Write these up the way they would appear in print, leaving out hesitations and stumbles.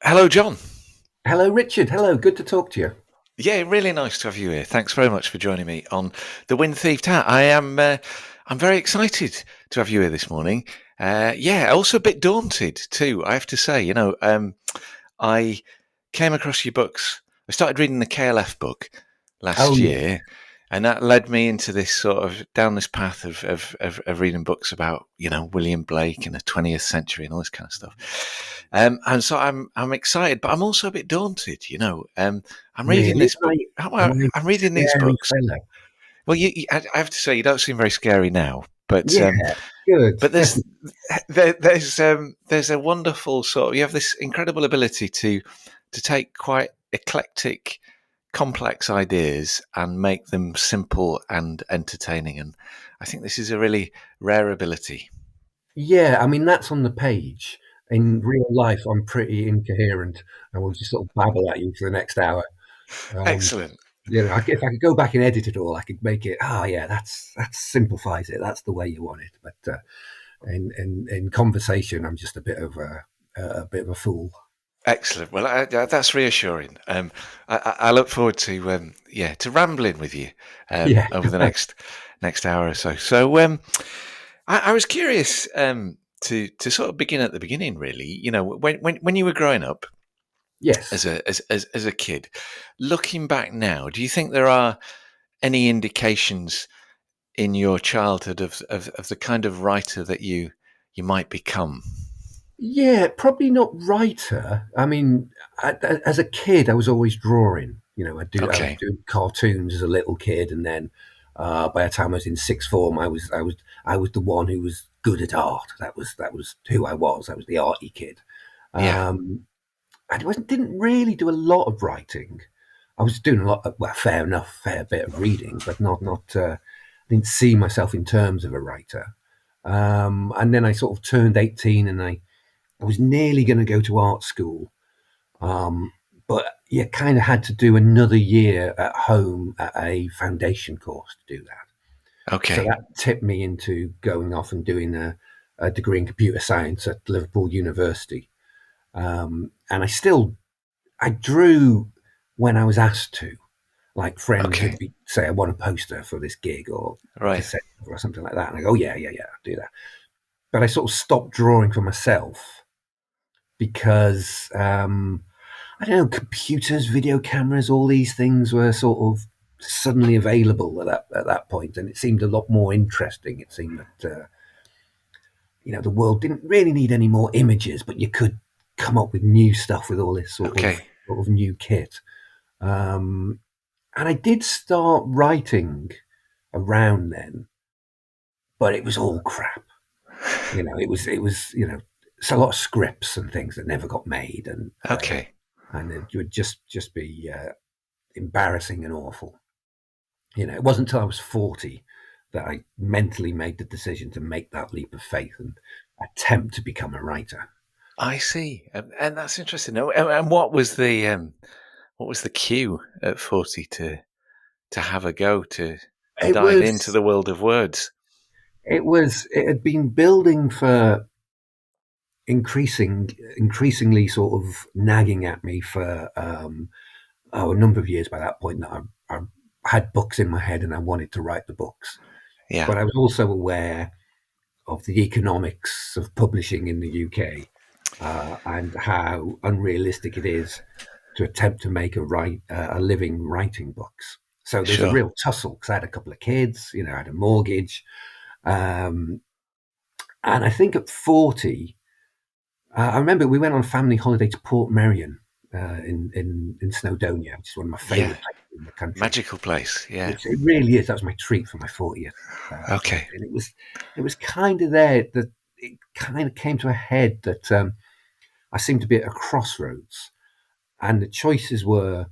Hello, John. Hello, Richard. Hello, good to talk to you. Yeah, really nice to have you here. Thanks very much for joining me on the Wind Thief Chat. I'm very excited to have you here this morning. Yeah, also a bit daunted too. I have to say, I came across your books. I started reading the KLF book Oh, last yeah. year, and that led me into this sort of down this path of reading books about William Blake and the 20th century and all this kind of stuff. And so I'm excited, but I'm also a bit daunted. I'm reading Really? this book. Am I I'm a reading these scary books. fellow? Well, I have to say you don't seem very scary now, but Yeah, good. but there's a wonderful sort of, you have this incredible ability to take quite eclectic, complex ideas and make them simple and entertaining. And I think this is a really rare ability. Yeah, I mean, that's on the page. In real life, I'm pretty incoherent. I will just sort of babble at you for the next hour. Um, Excellent. if I could go back and edit it all, I could make it. Oh, yeah, that simplifies it. That's the way you want it. But in conversation, I'm just a bit of a fool. Excellent. Well, that's reassuring. I look forward to to rambling with you Yeah. over the next hour or so. So I was curious to sort of begin at the beginning. Really, when you were growing up Yes. as a kid, looking back now, do you think there are any indications in your childhood of the kind of writer that you might become? Yeah, probably not writer. I mean, as a kid, I was always drawing. I was Okay. doing cartoons as a little kid, and then by the time I was in sixth form, I was the one who was good at art. That was who I was. I was the arty kid. Yeah. Um, didn't really do a lot of writing. I was doing a lot, well, fair bit of reading, but not. I didn't see myself in terms of a writer. And then I sort of turned 18, and I was nearly going to go to art school, but you kind of had to do another year at home at a foundation course to do that. So Okay. that tipped me into going off and doing a degree in computer science at Liverpool University. And I drew when I was asked to. Like friends Okay. would say, I want a poster for this gig or a Right. cassette or something like that. And I go, yeah, I'll do that. But I sort of stopped drawing for myself because I don't know, computers, video cameras, all these things were sort of suddenly available at that point, and it seemed a lot more interesting. It seemed that the world didn't really need any more images, but you could come up with new stuff with all this Okay. sort of new kit. Um, and I did start writing around then, but it was all crap. It was it's a lot of scripts and things that never got made, Okay. and it would just be embarrassing and awful. It wasn't until I was 40 that I mentally made the decision to make that leap of faith and attempt to become a writer. I see, and that's interesting. And what was the cue at 40 to have a go to It dive into was, the world of words? it had been building for increasingly sort of nagging at me for a number of years by that point that I had books in my head and I wanted to write the books. Yeah. But I was also aware of the economics of publishing in the UK and how unrealistic it is to attempt to make a living writing books. So there was a Sure. real tussle because I had a couple of kids, I had a mortgage, um, and I think at 40, I remember we went on a family holiday to Port Merion in Snowdonia, which is one of my Yeah. favourite places in the country. Magical place. Yeah. It really is. That was my treat for my 40th Okay. birthday, and it was kind of there that it kind of came to a head that I seemed to be at a crossroads, and the choices were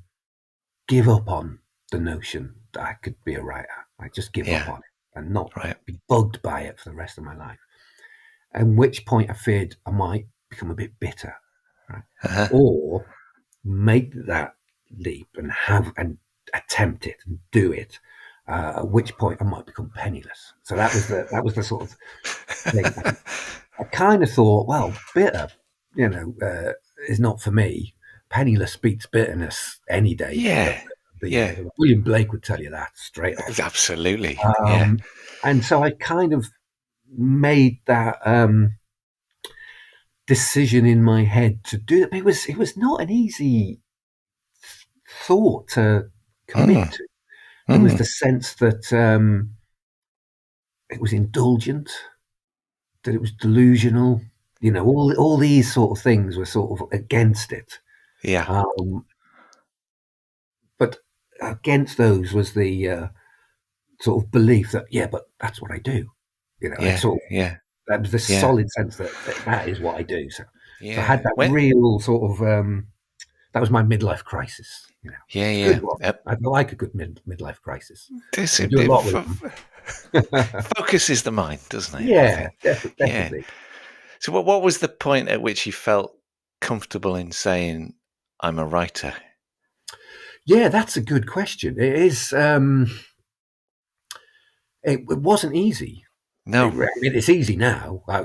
give up on the notion that I could be a writer. I just give up Yeah. on it and not Right. be bugged by it for the rest of my life. At which point I feared I might become a bit bitter, right? Uh-huh. Or make that leap and have and attempt it and do it. At which point I might become penniless. So that was the sort of thing. I kind of thought, well, bitter, you know, uh, is not for me. Penniless beats bitterness any day. Yeah. Yeah. William Blake would tell you that straight off. Absolutely. Yeah. Um, and so I kind of made that decision in my head to do it. It was not an easy thought to commit Mm, to. There was mm. the sense that it was indulgent, that it was delusional. All these sort of things were sort of against it. Yeah. Um, but against those was the sort of belief that, yeah, but that's what I do. It's Yeah. sort of Yeah. that was this Yeah. solid sense that is what I do. So I had Yeah. that When, real sort of that was my midlife crisis. yeah. It's a good Yeah. one. I like a good midlife crisis. This I do a it, lot with them. focuses the mind, doesn't it? I Yeah, think. Yeah. definitely. So, what was the point at which you felt comfortable in saying, "I'm a writer"? Yeah, that's a good question. It is. It wasn't easy. No. It's easy now. I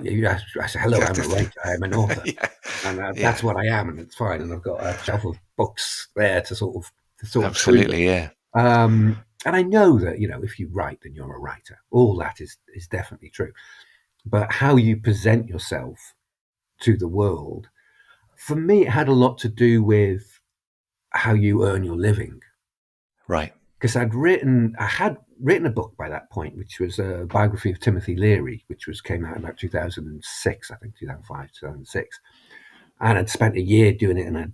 say, hello, I'm a writer, I'm an author. Yeah. And Yeah. that's what I am, and it's fine. And I've got a shelf of books there to sort of prove it. Absolutely. Yeah. And I know that if you write, then you're a writer. All that is definitely true. But how you present yourself to the world, for me, it had a lot to do with how you earn your living. Right. Because I had written a book by that point, which was a biography of Timothy Leary, which came out in about 2006, I think 2005, 2006, and I'd spent a year doing it, and I'd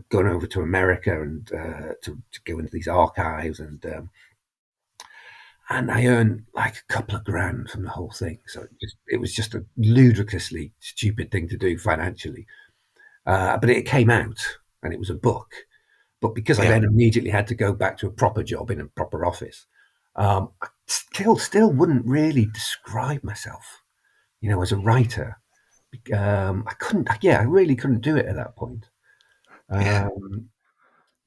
gone over to America and to go into these archives, and I earned like a couple of grand from the whole thing. So it was just a ludicrously stupid thing to do financially, but it came out and it was a book. But because I Yeah. then immediately had to go back to a proper job in a proper office, I still wouldn't really describe myself, as a writer. I couldn't. Yeah, I really couldn't do it at that point. Yeah. Um,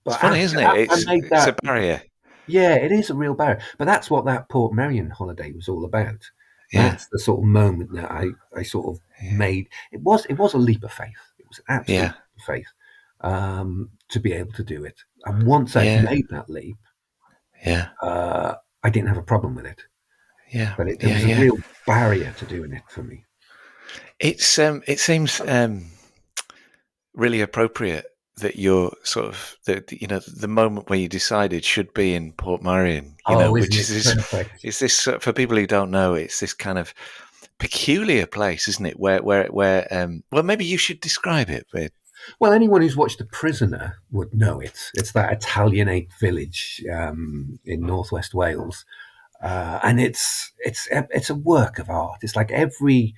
It's but funny, after, isn't it? after I made It's a that, barrier. yeah, it is a real barrier. But that's what that Port Merion holiday was all about. Yeah. That's the sort of moment that I sort of Yeah. made. It was a leap of faith. It was an absolute Yeah. leap of faith to be able to do it. And once I'd Yeah. made that leap, Yeah. uh, I didn't have a problem with it. Yeah. But there Yeah. was a Yeah. real barrier to doing it for me. It seems really appropriate that you're sort of the moment where you decided should be in Port Marion, Oh, isn't which it perfect? is this for people who don't know, it's this kind of peculiar place, isn't it? Where well, maybe you should describe it. But Well, anyone who's watched The Prisoner would know it. It's that Italianate village in northwest Wales, and it's a work of art. It's like every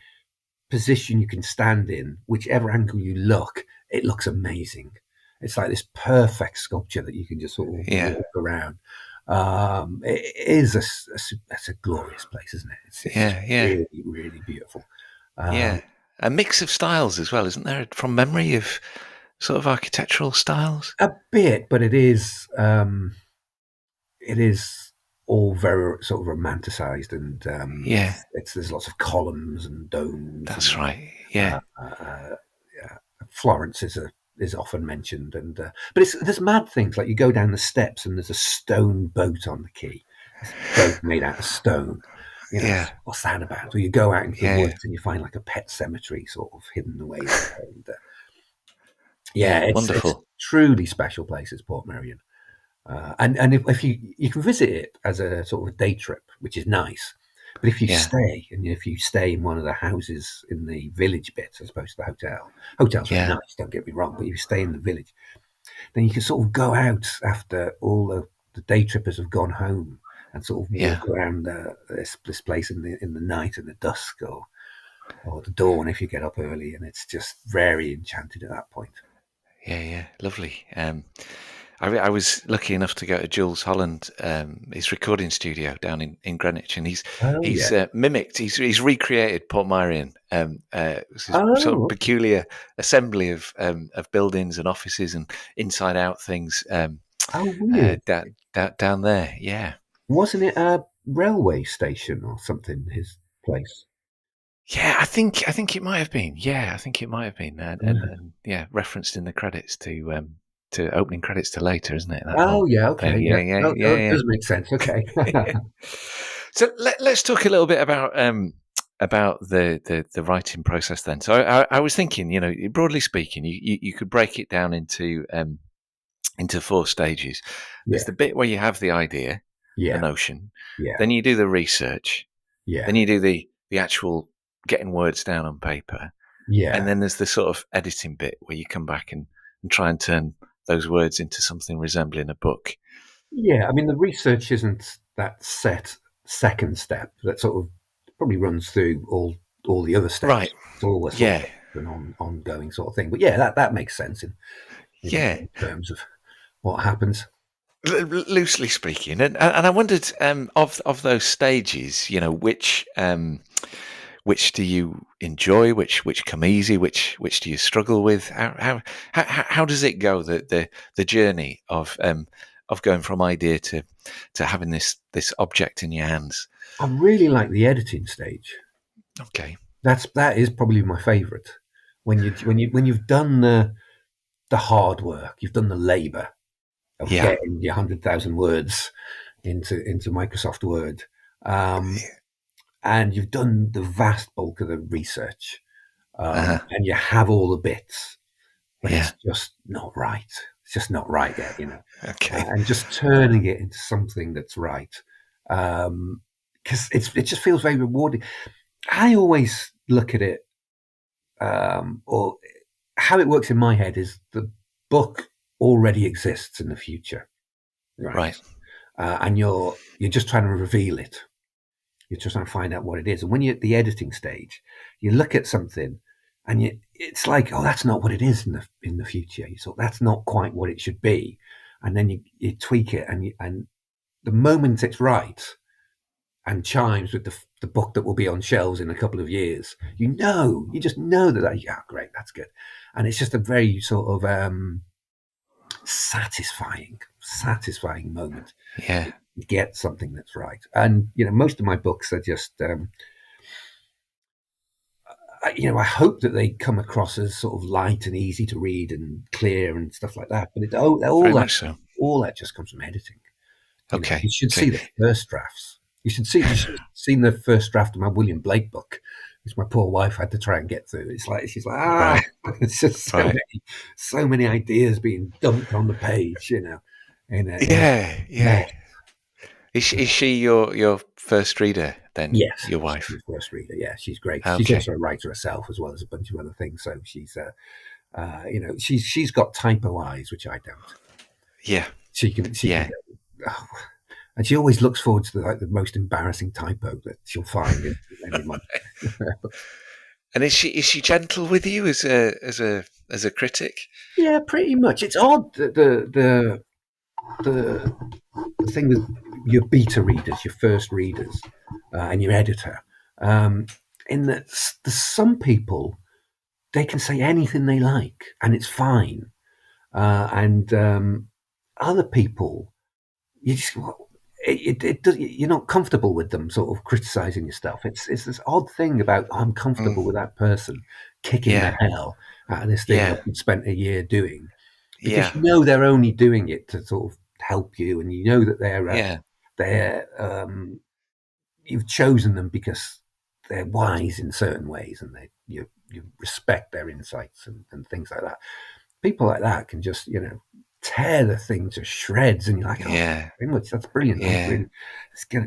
position you can stand in, whichever angle you look, it looks amazing. It's like this perfect sculpture that you can just sort of yeah, walk around. It is it's a glorious place, isn't it? It's just yeah, yeah, really, really beautiful. Um, yeah, a mix of styles as well, isn't there? From memory of sort of architectural styles. a bit, but it is all very sort of romanticized, and Yeah, there's lots of columns and domes, that's and right. uh, Yeah, uh, yeah. Florence is often mentioned, and but there's mad things like you go down the steps and there's a stone boat on the quay, this boat made out of stone. yeah, What's that about? Or you go out into the yeah, woods and you find like a pet cemetery sort of hidden away there, and yeah, yeah. it's Wonderful. truly special places, Port Merion. And if you can visit it as a sort of a day trip, which is nice, but Yeah, if you stay in one of the houses in the village bit as opposed to the hotel's very yeah, nice. Don't get me wrong, but if you stay in the village, then you can sort of go out after all the day trippers have gone home and sort of yeah. walk around this place in the night and the dusk or the dawn if you get up early, and it's just very enchanted at that point. Yeah, yeah, lovely. I was lucky enough to go to Jules Holland, his recording studio down in Greenwich, and Oh he's yeah. mimicked, he's recreated Port Merion. This sort of Oh, peculiar assembly of buildings and offices and inside out things oh, weird. down there. Yeah, Wasn't it a railway station or something? His place. Yeah, I think it might have been. Yeah, I think it might have been, and yeah, referenced in the credits to opening credits to later, isn't it? That Oh whole yeah, thing. okay, Yeah, yeah. yeah, Oh, yeah, oh, it yeah. does make sense. Okay. So let's talk a little bit about the writing process then. So I was thinking, broadly speaking, you could break it down into four stages. There's Yeah, the bit where you have the idea, the yeah, notion, yeah, then you do the research, yeah, then you do the actual getting words down on paper, and yeah, then there's the sort of editing bit where you come back and try and turn those words into something resembling a book. yeah. I mean, the research isn't that set second step that sort of probably runs through all the other Right. steps. It's always sort Yeah. of an ongoing sort of thing. But yeah, that makes sense Yeah. in terms of what happens. Loosely speaking, and I wondered of those stages, which do you enjoy, which come easy, which do you struggle with? How does it go, the journey of going from idea to having this object in your hands? I really like the editing stage. Okay. That is probably my favourite. When you've done the hard work, you've done the labour of Yeah. getting your 100,000 words into Microsoft Word, um, and you've done the vast bulk of the research, Uh-huh. and you have all the bits, but Yeah. it's just not right. It's just not right yet. Okay. And just turning it into something that's right, because it just feels very rewarding. I always look at it, or how it works in my head is the book already exists in the future, right? Right. And you're just trying to reveal it. You're just trying to find out what it is. And when you're at the editing stage, you look at something, and it's like, oh, that's not what it is in the future. You thought that's not quite what it should be, and then you tweak it, and the moment it's right and chimes with the book that will be on shelves in a couple of years, you just know that, yeah, great, that's good. And it's just a very sort of satisfying moment. Yeah. Get something that's right. And most of my books are just I hope that they come across as sort of light and easy to read and clear and stuff like that. But Very much so. all that just comes from editing. You Okay. should Okay. see the first drafts. You should have seen the first draft of my William Blake book, which my poor wife had to try and get through. It's like she's like, Right. it's just Right. so many ideas being dumped on the page, in a Yeah. Yeah. mess. Is she your first reader then? Yes, Your she's wife? the first reader. Yeah, she's great. She's Okay. also a writer herself, as well as a bunch of other things. So she's got typo eyes, which I don't. Yeah. She can Yeah. go, oh, and she always looks forward to the most embarrassing typo that she'll find in any of my. And is she gentle with you as a critic? Yeah, pretty much. It's odd that the thing with your beta readers, your first readers, and your editor, in that there's some people, they can say anything they like and it's fine, and other people, you just you're not comfortable with them sort of criticizing your stuff. It's this odd thing about, oh, I'm Mm. comfortable with that person kicking the Yeah. hell out of this thing Yeah. that you've spent a year doing, because Yeah. they're only doing it to sort of help you, and that Yeah. they're you've chosen them because they're wise in certain ways, and you respect their insights and things like that. People like that can just tear the thing to shreds, and you're like, oh, Yeah. very much, that's brilliant. Yeah. We're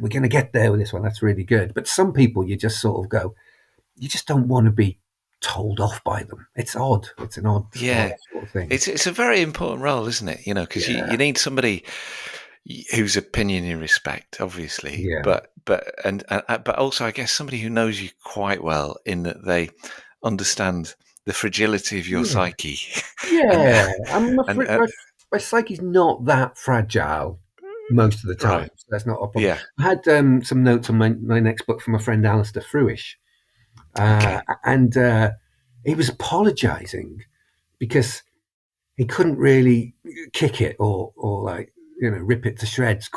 going to get there with this one. That's really good. But some people, you just sort of go, you just don't want to be told off by them. It's odd. It's an odd Yeah. sort of thing. It's a very important role, isn't it? Because you Yeah, need somebody whose opinion you respect, obviously, yeah, but also, I guess, somebody who knows you quite well, in that they understand the fragility of your yeah, psyche, and yeah. I'm and afraid my psyche's not that fragile most of the time. right, So that's not a problem. yeah, I had some notes on my next book from a friend, Alistair Fruish, okay, and he was apologising because he couldn't really kick it or like rip it to shreds.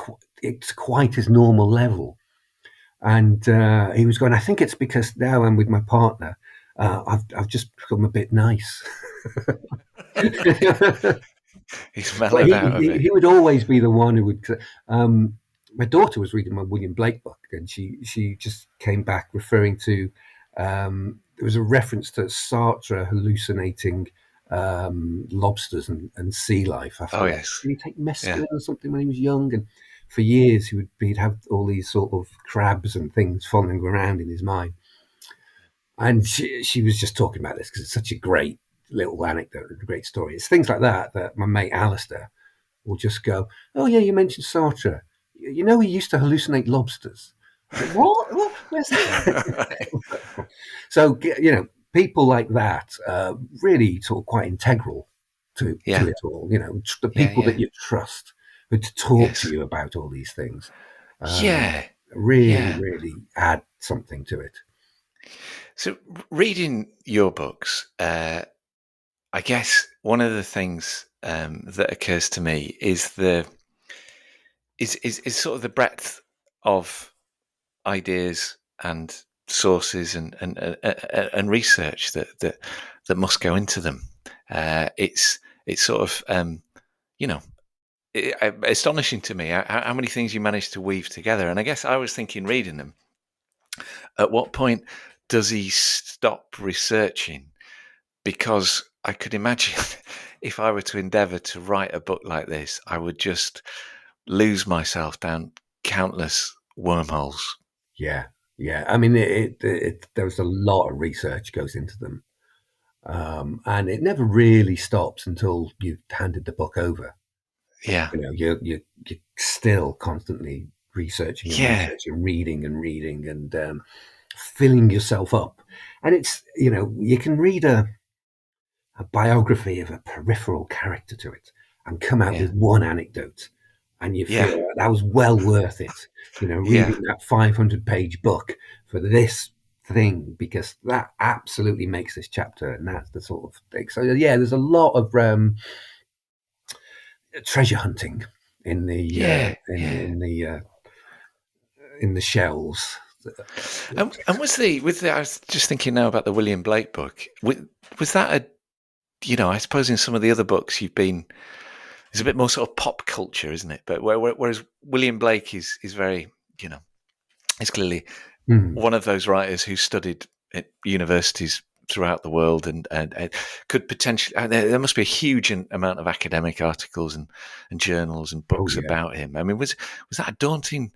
It's quite his normal level, And he was going, I think it's because now I'm with my partner. I've just become a bit nice. He's But mellowed out of it. he would always be the one who would. Um, my daughter was reading my William Blake book, and she just came back referring to. There was a reference to Sartre hallucinating lobsters and sea life. I Oh forget. yes, Did he take yeah, mescaline or something when he was young? And for years he'd have all these sort of crabs and things following around in his mind. And she was just talking about this because it's such a great little anecdote, a great story. It's things like that that my mate Alistair will just go, "Oh yeah, you mentioned Sartre. You know he used to hallucinate lobsters." I go, what? What? Where's that? So people like that really sort of quite integral to yeah, it all. The yeah, people yeah. that you trust who to talk to Yes, you about all these things yeah, really, yeah. really add something to it. So reading your books, I guess one of the things that occurs to me is is sort of the breadth of ideas and sources and research that must go into them. It's sort of you know astonishing to me how many things you manage to weave together. And I guess I was thinking, reading them, at what point does he stop researching? Because I could imagine if I were to endeavour to write a book like this, I would just lose myself down countless wormholes. Yeah, yeah. I mean, there's a lot of research goes into them, and it never really stops until you've handed the book over. Yeah, You're still constantly researching and yeah, researching, reading and reading, and filling yourself up. And it's you can read a biography of a peripheral character to it and come out yeah, with one anecdote, and you yeah, feel like that was well worth it. yeah, Reading that 500-page book for this thing, because that absolutely makes this chapter, and that's the sort of thing. So yeah, there's a lot of treasure hunting in the yeah, yeah. in the shells. And was the with the? I was just thinking now about the William Blake book. Was that a? I suppose in some of the other books you've been, it's a bit more sort of pop culture, isn't it? But whereas William Blake is very, you know, he's clearly Mm. one of those writers who studied at universities throughout the world and could potentially, there must be a huge amount of academic articles and journals and Oh books yeah. about him. I mean, was that a daunting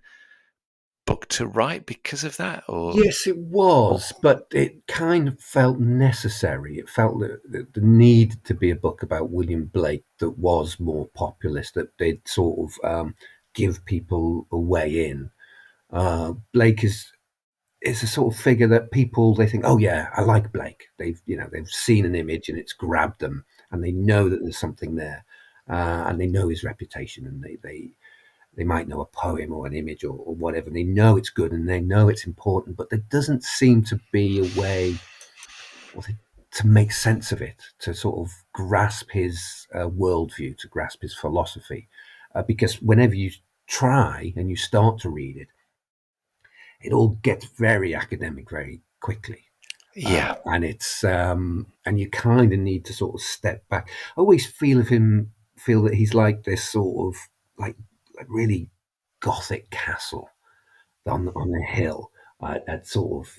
book to write because of that, or Yes, it was, but it kind of felt necessary. It felt that there needed to be a book about William Blake that was more populist, that they'd sort of give people a way in. Blake is a sort of figure that people, they think, oh yeah, I like Blake. They've seen an image and it's grabbed them, and they know that there's something there, and they know his reputation, and they might know a poem or an image or whatever. They know it's good and they know it's important, but there doesn't seem to be a way to make sense of it, to sort of grasp his worldview, to grasp his philosophy. Because whenever you try and you start to read it, it all gets very academic very quickly. yeah, And it's and you kind of need to sort of step back. I always feel that he's like this sort of like really gothic castle on a hill, at sort of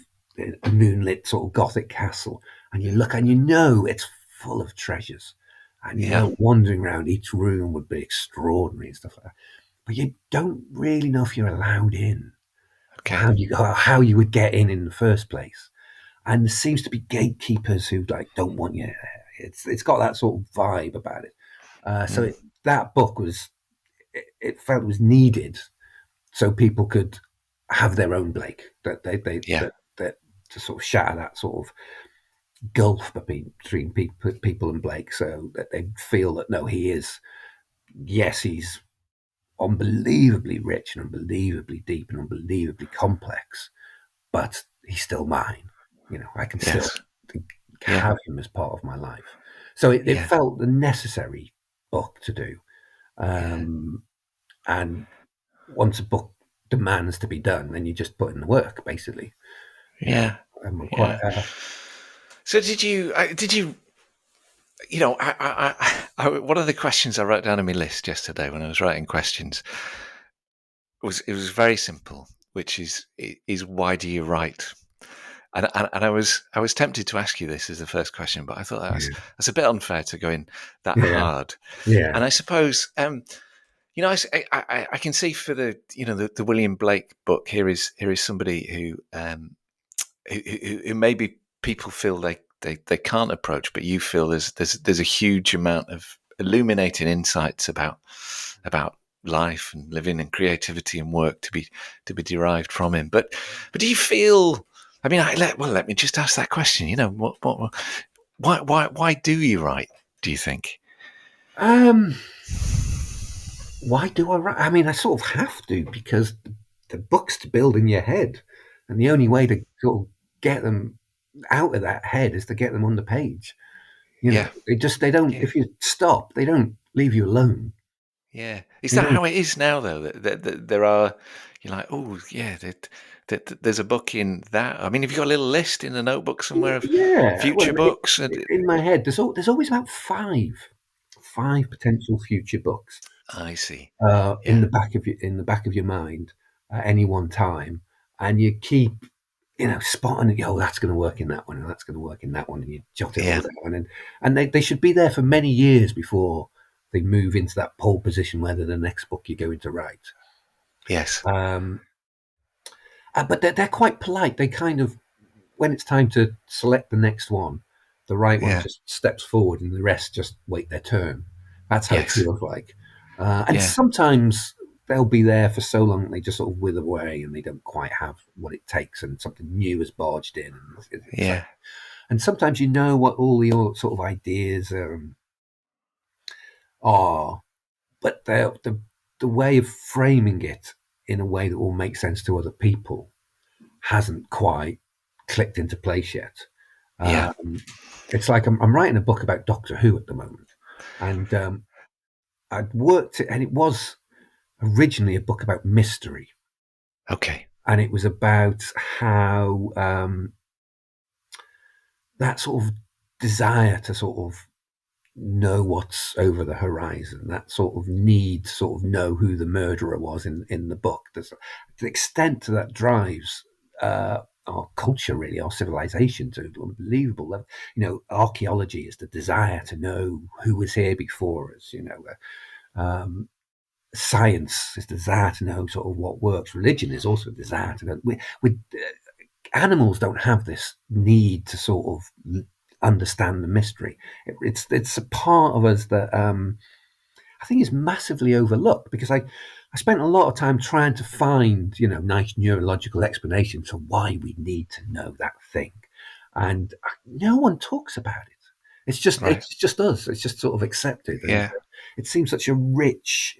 a moonlit sort of gothic castle, and you look and it's full of treasures, and yeah, wandering around each room would be extraordinary and stuff like that. But you don't really know if you're allowed in, or okay, how you would get in the first place. And there seems to be gatekeepers who like don't want you there. It's got that sort of vibe about it. mm, That book it felt it was needed so people could have their own Blake, yeah, that to sort of shatter that sort of gulf between people and Blake, so that they feel that no, he is, yes, he's unbelievably rich and unbelievably deep and unbelievably complex, but he's still mine. I can still yes, yeah, have him as part of my life. So it yeah, felt the necessary book to do. yeah, And once a book demands to be done, then you just put in the work, basically. You know, Yeah. I'm quite. Yeah. So did you, one of the questions I wrote down on my list yesterday when I was writing questions was very simple, which is why do you write? And I was tempted to ask you this as the first question, but I thought Yeah, that's a bit unfair to go in that yeah, hard. yeah, And I suppose I can see for the William Blake book, here is somebody who maybe people feel they can't approach, but you feel there's a huge amount of illuminating insights about life and living and creativity and work to be derived from him. But do you feel? I mean, let me just ask that question. Why do you write? Do you think? um, why do I write? I mean, I sort of have to, because the book's to build in your head, and the only way to sort of get them out of that head is to get them on the page. Yeah, They don't. yeah, If you stop, they don't leave you alone. yeah. Is They that don't. how it is now, though? That there are, you're like, oh yeah, that there's a book in that. I mean, have you got a little list in a notebook somewhere of Yeah. Well, future books? in my head, there's always about five potential future books I see. in Yeah, the back of your mind at any one time, and you keep spotting. Oh, that's going to work in that one, and that's going to work in that one, and you jot it all yeah, down, and they should be there for many years before they move into that pole position where they're the next book you're going to write. yes, Um, but they're quite polite. They kind of, when it's time to select the next one, the right one yeah, just steps forward, and the rest just wait their turn. That's how it yes, feels like. And yeah, sometimes they'll be there for so long that they just sort of wither away, and they don't quite have what it takes, and something new has barged in. And it's like, yeah, and sometimes what all your sort of ideas are, but the way of framing it in a way that will make sense to other people hasn't quite clicked into place yet. yeah. Um, it's like I'm writing a book about Doctor Who at the moment, and I'd worked it, and it was originally a book about mystery, Okay. and it was about how that sort of desire to sort of know what's over the horizon, that sort of need to sort of know who the murderer was in the book. There's the extent to that drives our culture, really, our civilization to an unbelievable level. Archaeology is the desire to know who was here before us. Science is the desire to know sort of what works. Religion is also a desire to know. Animals don't have this need to sort of understand the mystery. It's a part of us that I think is massively overlooked, because I spent a lot of time trying to find nice neurological explanations for why we need to know that thing, and no one talks about it. Right. It's just us. It's just sort of accepted, and Yeah. it seems such a rich.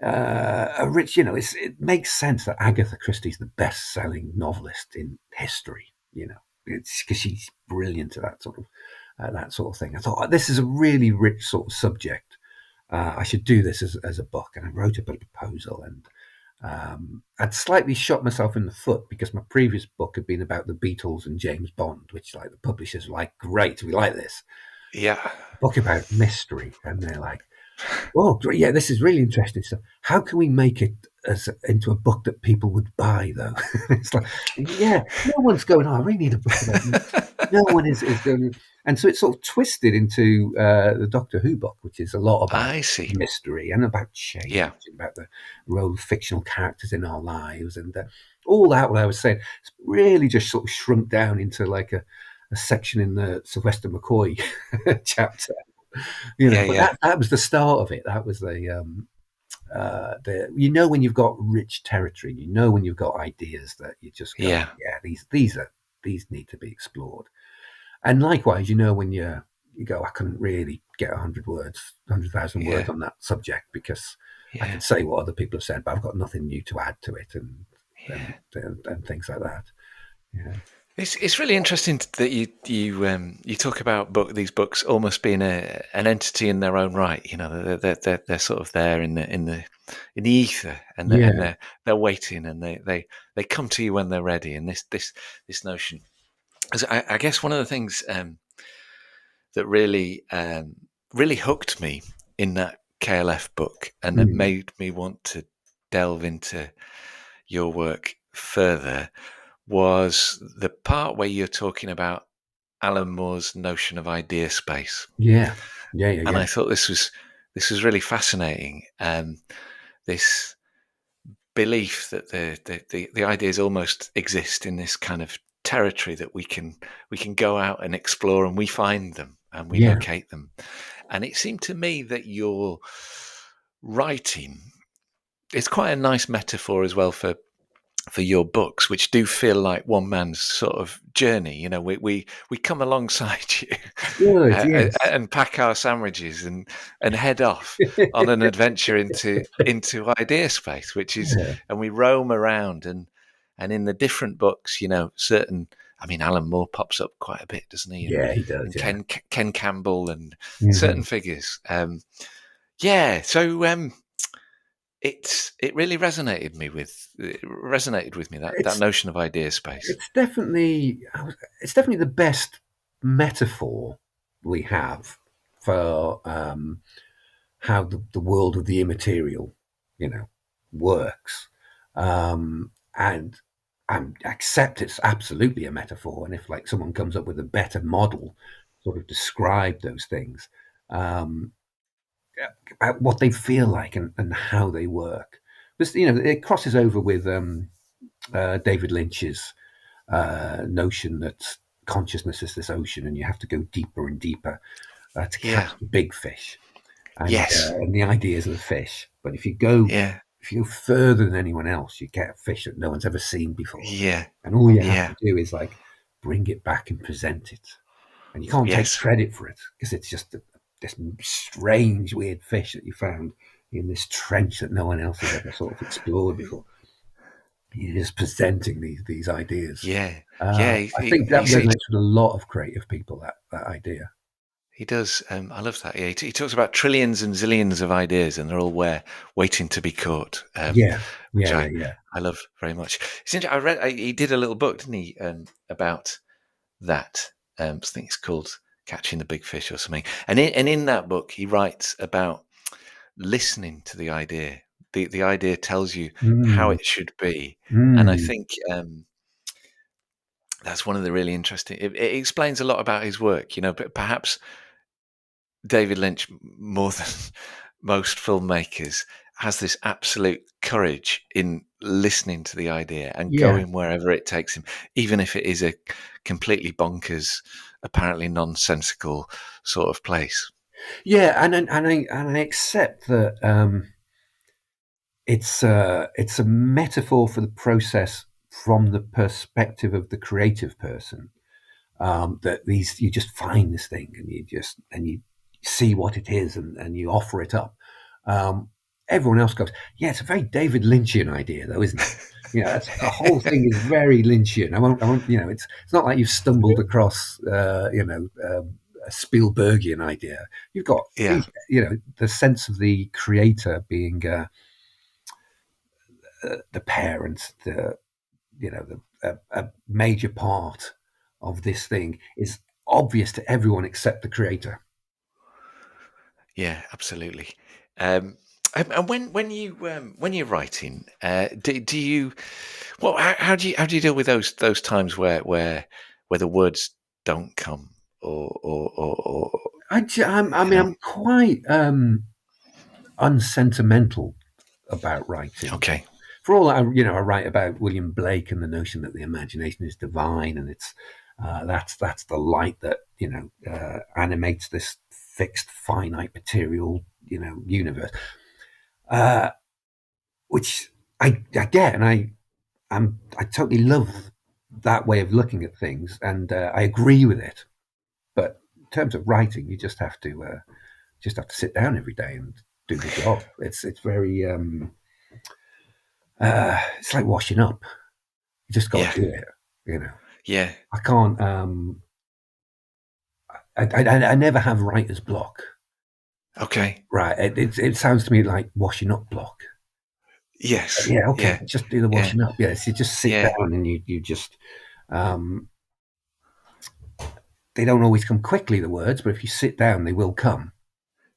It makes sense that Agatha Christie's the best-selling novelist in history. It's because she's brilliant at that sort of thing. I thought, this is a really rich sort of subject. I should do this as a book, and I wrote up a proposal, and I'd slightly shot myself in the foot because my previous book had been about the Beatles and James Bond, which like the publishers were like, great, we like this. Yeah. Book about mystery, and they're like, oh, great. Yeah, this is really interesting stuff. How can we make it into a book that people would buy, though? It's like, yeah, no one's going, oh, I really need a book about this. No one is going. And so it's sort of twisted into the Doctor Who book, which is a lot about I see. mystery and about change, Yeah. and about the role of fictional characters in our lives, and all that, what I was saying, it's really just sort of shrunk down into like a section in the Sylvester McCoy chapter. Yeah. But Yeah. that was the start of it. That was the when you've got rich territory, when you've got ideas that you just go, Yeah. yeah, these need to be explored. And likewise, when you go, I couldn't really get 100,000 words Yeah. on that subject, because I Yeah. could say what other people have said, but I've got nothing new to add to it, and Yeah. and things like that. Yeah. It's really interesting that you talk about these books almost being an entity in their own right. You know, they're sort of there in the ether, and Yeah. they're waiting, and they come to you when they're ready. And this notion, as I guess, one of the things that really hooked me in that KLF book, and that Mm. made me want to delve into your work further, was the part where you're talking about Alan Moore's notion of idea space. Yeah. Yeah. Yeah. And Yeah. I thought this was really fascinating. This belief that the ideas almost exist in this kind of territory that we can go out and explore, and we find them and we Yeah. locate them. And it seemed to me that your writing is quite a nice metaphor as well for your books, which do feel like one man's sort of journey. You know, we come alongside you Good. Yes. and pack our sandwiches and head off on an adventure into idea space, which is, Yeah. and we roam around and in the different books, you know, certain. I mean, Alan Moore pops up quite a bit, doesn't he? Yeah. He does. And Yeah. Ken Campbell and certain Hmm. figures. Yeah, so it really resonated with me, that It's notion of idea space. it's definitely it's definitely the best metaphor we have for how the world of the immaterial, you know, works. And I accept it's absolutely a metaphor. And if like someone comes up with a better model, sort of describe those things, um, about what they feel like and how they work. This, you know, it crosses over with David Lynch's notion that consciousness is this ocean, and you have to go deeper and deeper to Yeah. catch the big fish, Yes. and the ideas of the fish. But Yeah. if you go further than anyone else, you get a fish that no one's ever seen before, Yeah. and all you have Yeah. to do is like bring it back and present it, and you can't take Yes. credit for it because it's just this strange, weird fish that you found in this trench that no one else has ever sort of explored before. You're just presenting these ideas. Yeah. Yeah. I think that You see, resonates with a lot of creative people. That idea. he does. I love that. Yeah, he talks about trillions and zillions of ideas, and they're all waiting to be caught. Yeah, Which yeah, yeah, yeah. I love very much. I read. He did a little book, didn't he, about that. I think it's called Catching the Big Fish or something. And in that book, he writes about listening to the idea. The idea tells you how Mm, it should be, and I mm, think that's one of the really interesting. It explains a lot about his work, you know. But perhaps David Lynch, more than most filmmakers, has this absolute courage in listening to the idea and yeah, going wherever it takes him, even if it is a completely bonkers, apparently nonsensical sort of place. yeah, and I accept that it's a metaphor for the process from the perspective of the creative person. That these you just find this thing and you see what it is and you offer it up. Um, Everyone else goes, yeah, it's a very David Lynchian idea, though, isn't it? You know, that's, the whole thing is very Lynchian. I won't, you know, it's not like you've stumbled across, a Spielbergian idea. You've got Yeah, these, you know, the sense of the creator being the parent, a major part of this thing is obvious to everyone except the creator. yeah, absolutely. Um, and when you're writing, do you well how do you deal with those times where the words don't come or I you mean, know? I'm quite unsentimental about writing. Okay, For all that, I write about William Blake and the notion that the imagination is divine, and it's that's the light that animates this fixed, finite, material, universe. Uh, which I get, and I totally love that way of looking at things, and I agree with it. But in terms of writing, you just have to sit down every day and do the job. It's very it's like washing up. You just got yeah. to do it, you know. Yeah. I can't. I never have writer's block. Okay. Right. It sounds to me like washing up block. Yes. Yeah. Okay. Yeah. Just do the Yeah. washing up. Yes. You just sit Yeah. down and you just. Um, they don't always come quickly, the words, but if you sit down, they will come.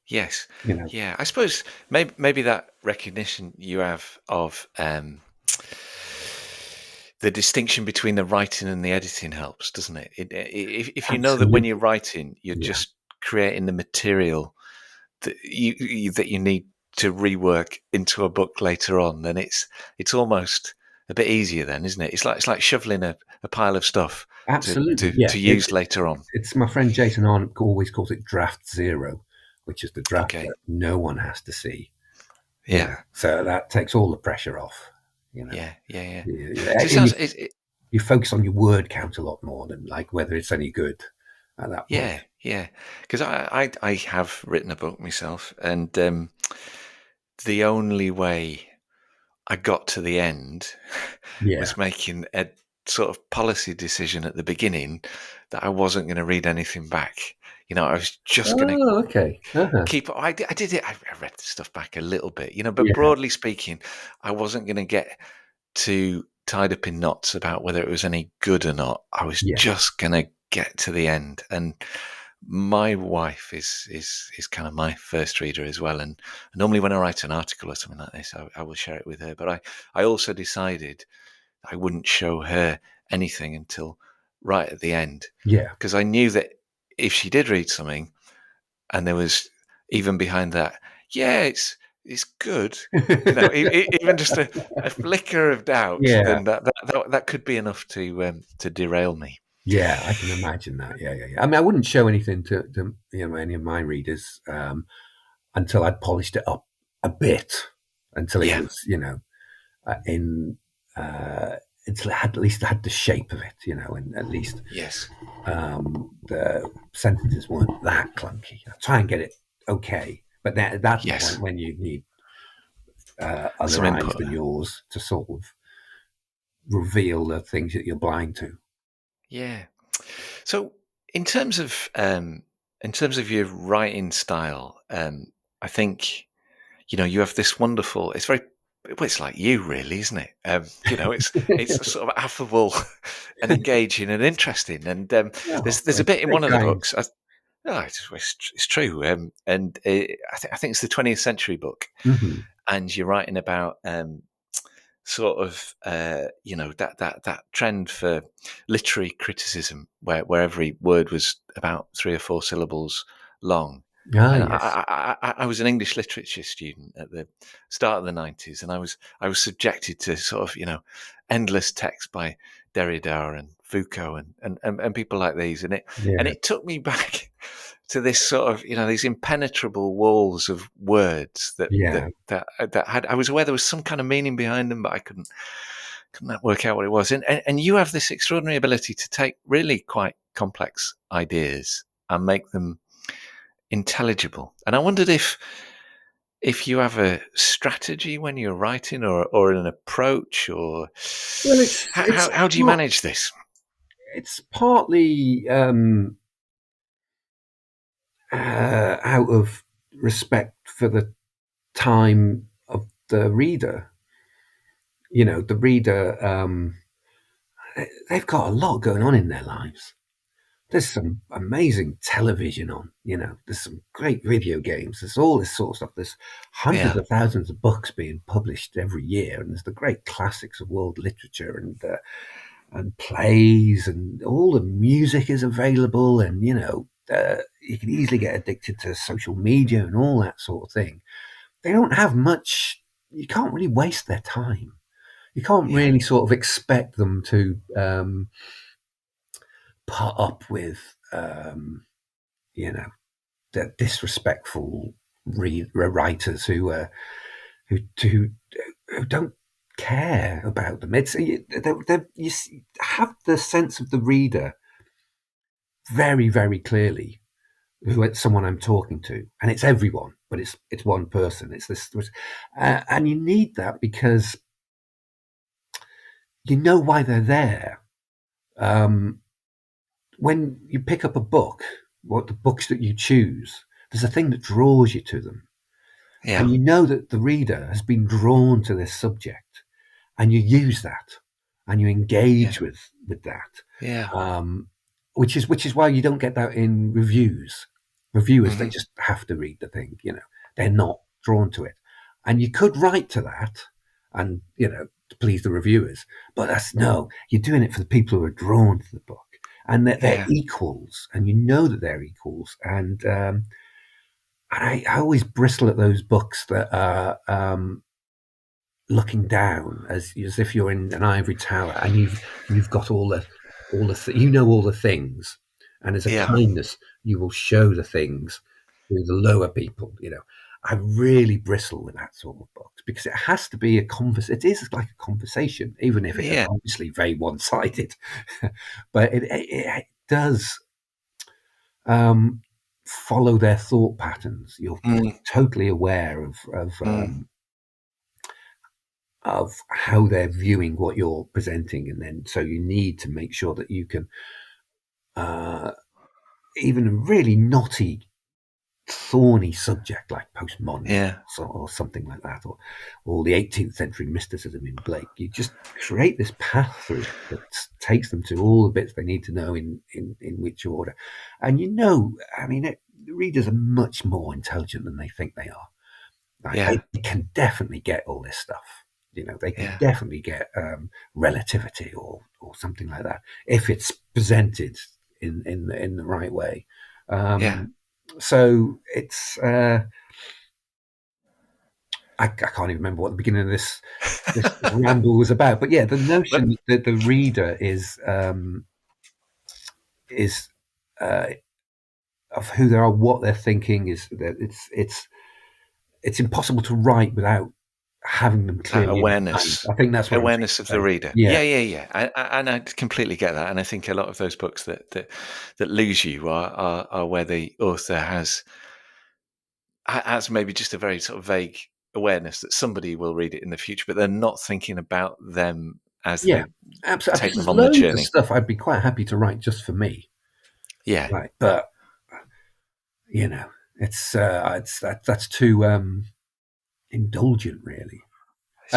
Yes. You know. Yeah. I suppose maybe that recognition you have of the distinction between the writing and the editing helps, doesn't it? If you know that when you're Absolutely. writing, you're Yeah. just creating the material that you need to rework into a book later on, then it's almost a bit easier then, isn't it? It's like shoveling a pile of stuff to Absolutely. to Yeah. to use later on. It's my friend Jason Arnott always calls it draft zero, which is the draft Okay. that no one has to see. You Yeah. know, so that takes all the pressure off. You know, Yeah. Yeah. Yeah. So it and sounds you focus on your word count a lot more than like whether it's any good at that point. yeah, yeah. Because I have written a book myself, and the only way I got to the end Yeah. was making a sort of policy decision at the beginning that I wasn't going to read anything back. I was just going to Oh, okay. Uh-huh. keep. I did it. I read the stuff back a little bit, but Yeah. broadly speaking, I wasn't going to get too tied up in knots about whether it was any good or not. I was Yeah. just going to get to the end. And my wife is kind of my first reader as well. And normally when I write an article or something like this, I will share it with her. But I also decided I wouldn't show her anything until right at the end, Yeah. because I knew that if she did read something and there was even behind that, yeah, it's good, even just a flicker of doubt, Yeah. then that could be enough to derail me. Yeah. I can imagine that. Yeah. Yeah. Yeah. I mean, I wouldn't show anything to any of my readers until I'd polished it up a bit, until it Yeah. was, in until it had at least had the shape of it, and at least Yes. the sentences weren't that clunky. I try and get it okay, but that's the Yes. point when you need other Some eyes input. than yours to sort of reveal the things that you're blind to. Yeah. So in terms of your writing style, I think you have this wonderful. It's very. Well, it's like you, really, isn't it? It's a sort of affable and engaging and interesting. And Oh, there's a bit in very one of the kind. books. No, it's true. And I think it's the 20th century book, Hmm. and you're writing about sort of that trend for literary criticism, where every word was about 3 or 4 syllables long. Ah, And yes. I was an English literature student at the start of the 90s, and I was subjected to sort of endless text by Derrida and Foucault and people like these, and Yeah, it took me back to this sort of these impenetrable walls of words yeah, that had. I was aware there was some kind of meaning behind them, but I couldn't work out what it was. And you have this extraordinary ability to take really quite complex ideas and make them intelligible. And I wondered if you have a strategy when you're writing, or an approach, or well, it's how do you not, manage this? it's partly out of respect for the time of the reader. The reader, they've got a lot going on in their lives. There's some amazing television on, there's some great video games, there's all this sort of stuff. There's hundreds Yeah, of thousands of books being published every year, and there's the great classics of world literature and plays, and all the music is available, and you can easily get addicted to social media and all that sort of thing. They don't have much. You can't really waste their time. You can't yeah, really sort of expect them to put up with you know the disrespectful writers who don't care about them. It's you have the sense of the reader very, very clearly, who it's someone I'm talking to, and it's everyone, but it's one person. It's this, and you need that because you know why they're there. um, when you pick up a book, what the books that you choose, there's a thing that draws you to them. Yeah. And you know that the reader has been drawn to this subject, and you use that and you Yeah. engage with that. Yeah. Which is why you don't get that in reviews. Reviewers, they Hmm. just have to read the thing, they're not drawn to it. And you could write to that and, to please the reviewers, but that's no, you're doing it for the people who are drawn to the book, and that they're Yeah. equals, and you know that they're equals. And I always bristle at those books that are looking down as if you're in an ivory tower, and you've got all the things, and as a Yeah. kindness you will show the things to the lower people. I really bristle with that sort of books, because it has to be a converse. It is like a conversation, even if it is Yeah. obviously very one-sided. But it does um, follow their thought patterns. You're Mm. totally aware Mm. of how they're viewing what you're presenting, and then so you need to make sure that you can, uh, even a really knotty, thorny subject like postmodernism, Yeah. or something like that, or the 18th century mysticism in Blake. You just create this path through it that takes them to all the bits they need to know in which order. And I mean, the readers are much more intelligent than they think they are. Like, Yeah. they can definitely get all this stuff. They can Yeah. definitely get relativity or something like that if it's presented in the right way. Yeah. So it's I can't even remember what the beginning of this ramble was about, but yeah, the But notion that the reader is uh, of who they are, what they're thinking, is that it's impossible to write without having them that clearly in mind. awareness, I think that's what I'm trying awareness of to the say. reader. Yeah, Yeah, yeah, yeah. And I completely get that. And I think a lot of those books that lose you are where the author has maybe just a very sort of vague awareness that somebody will read it in the future, but they're not thinking about them as yeah, they absolutely. take There's them on the loads of journey. stuff I'd be quite happy to write just for me, Yeah, right? But you know, that's too indulgent, really.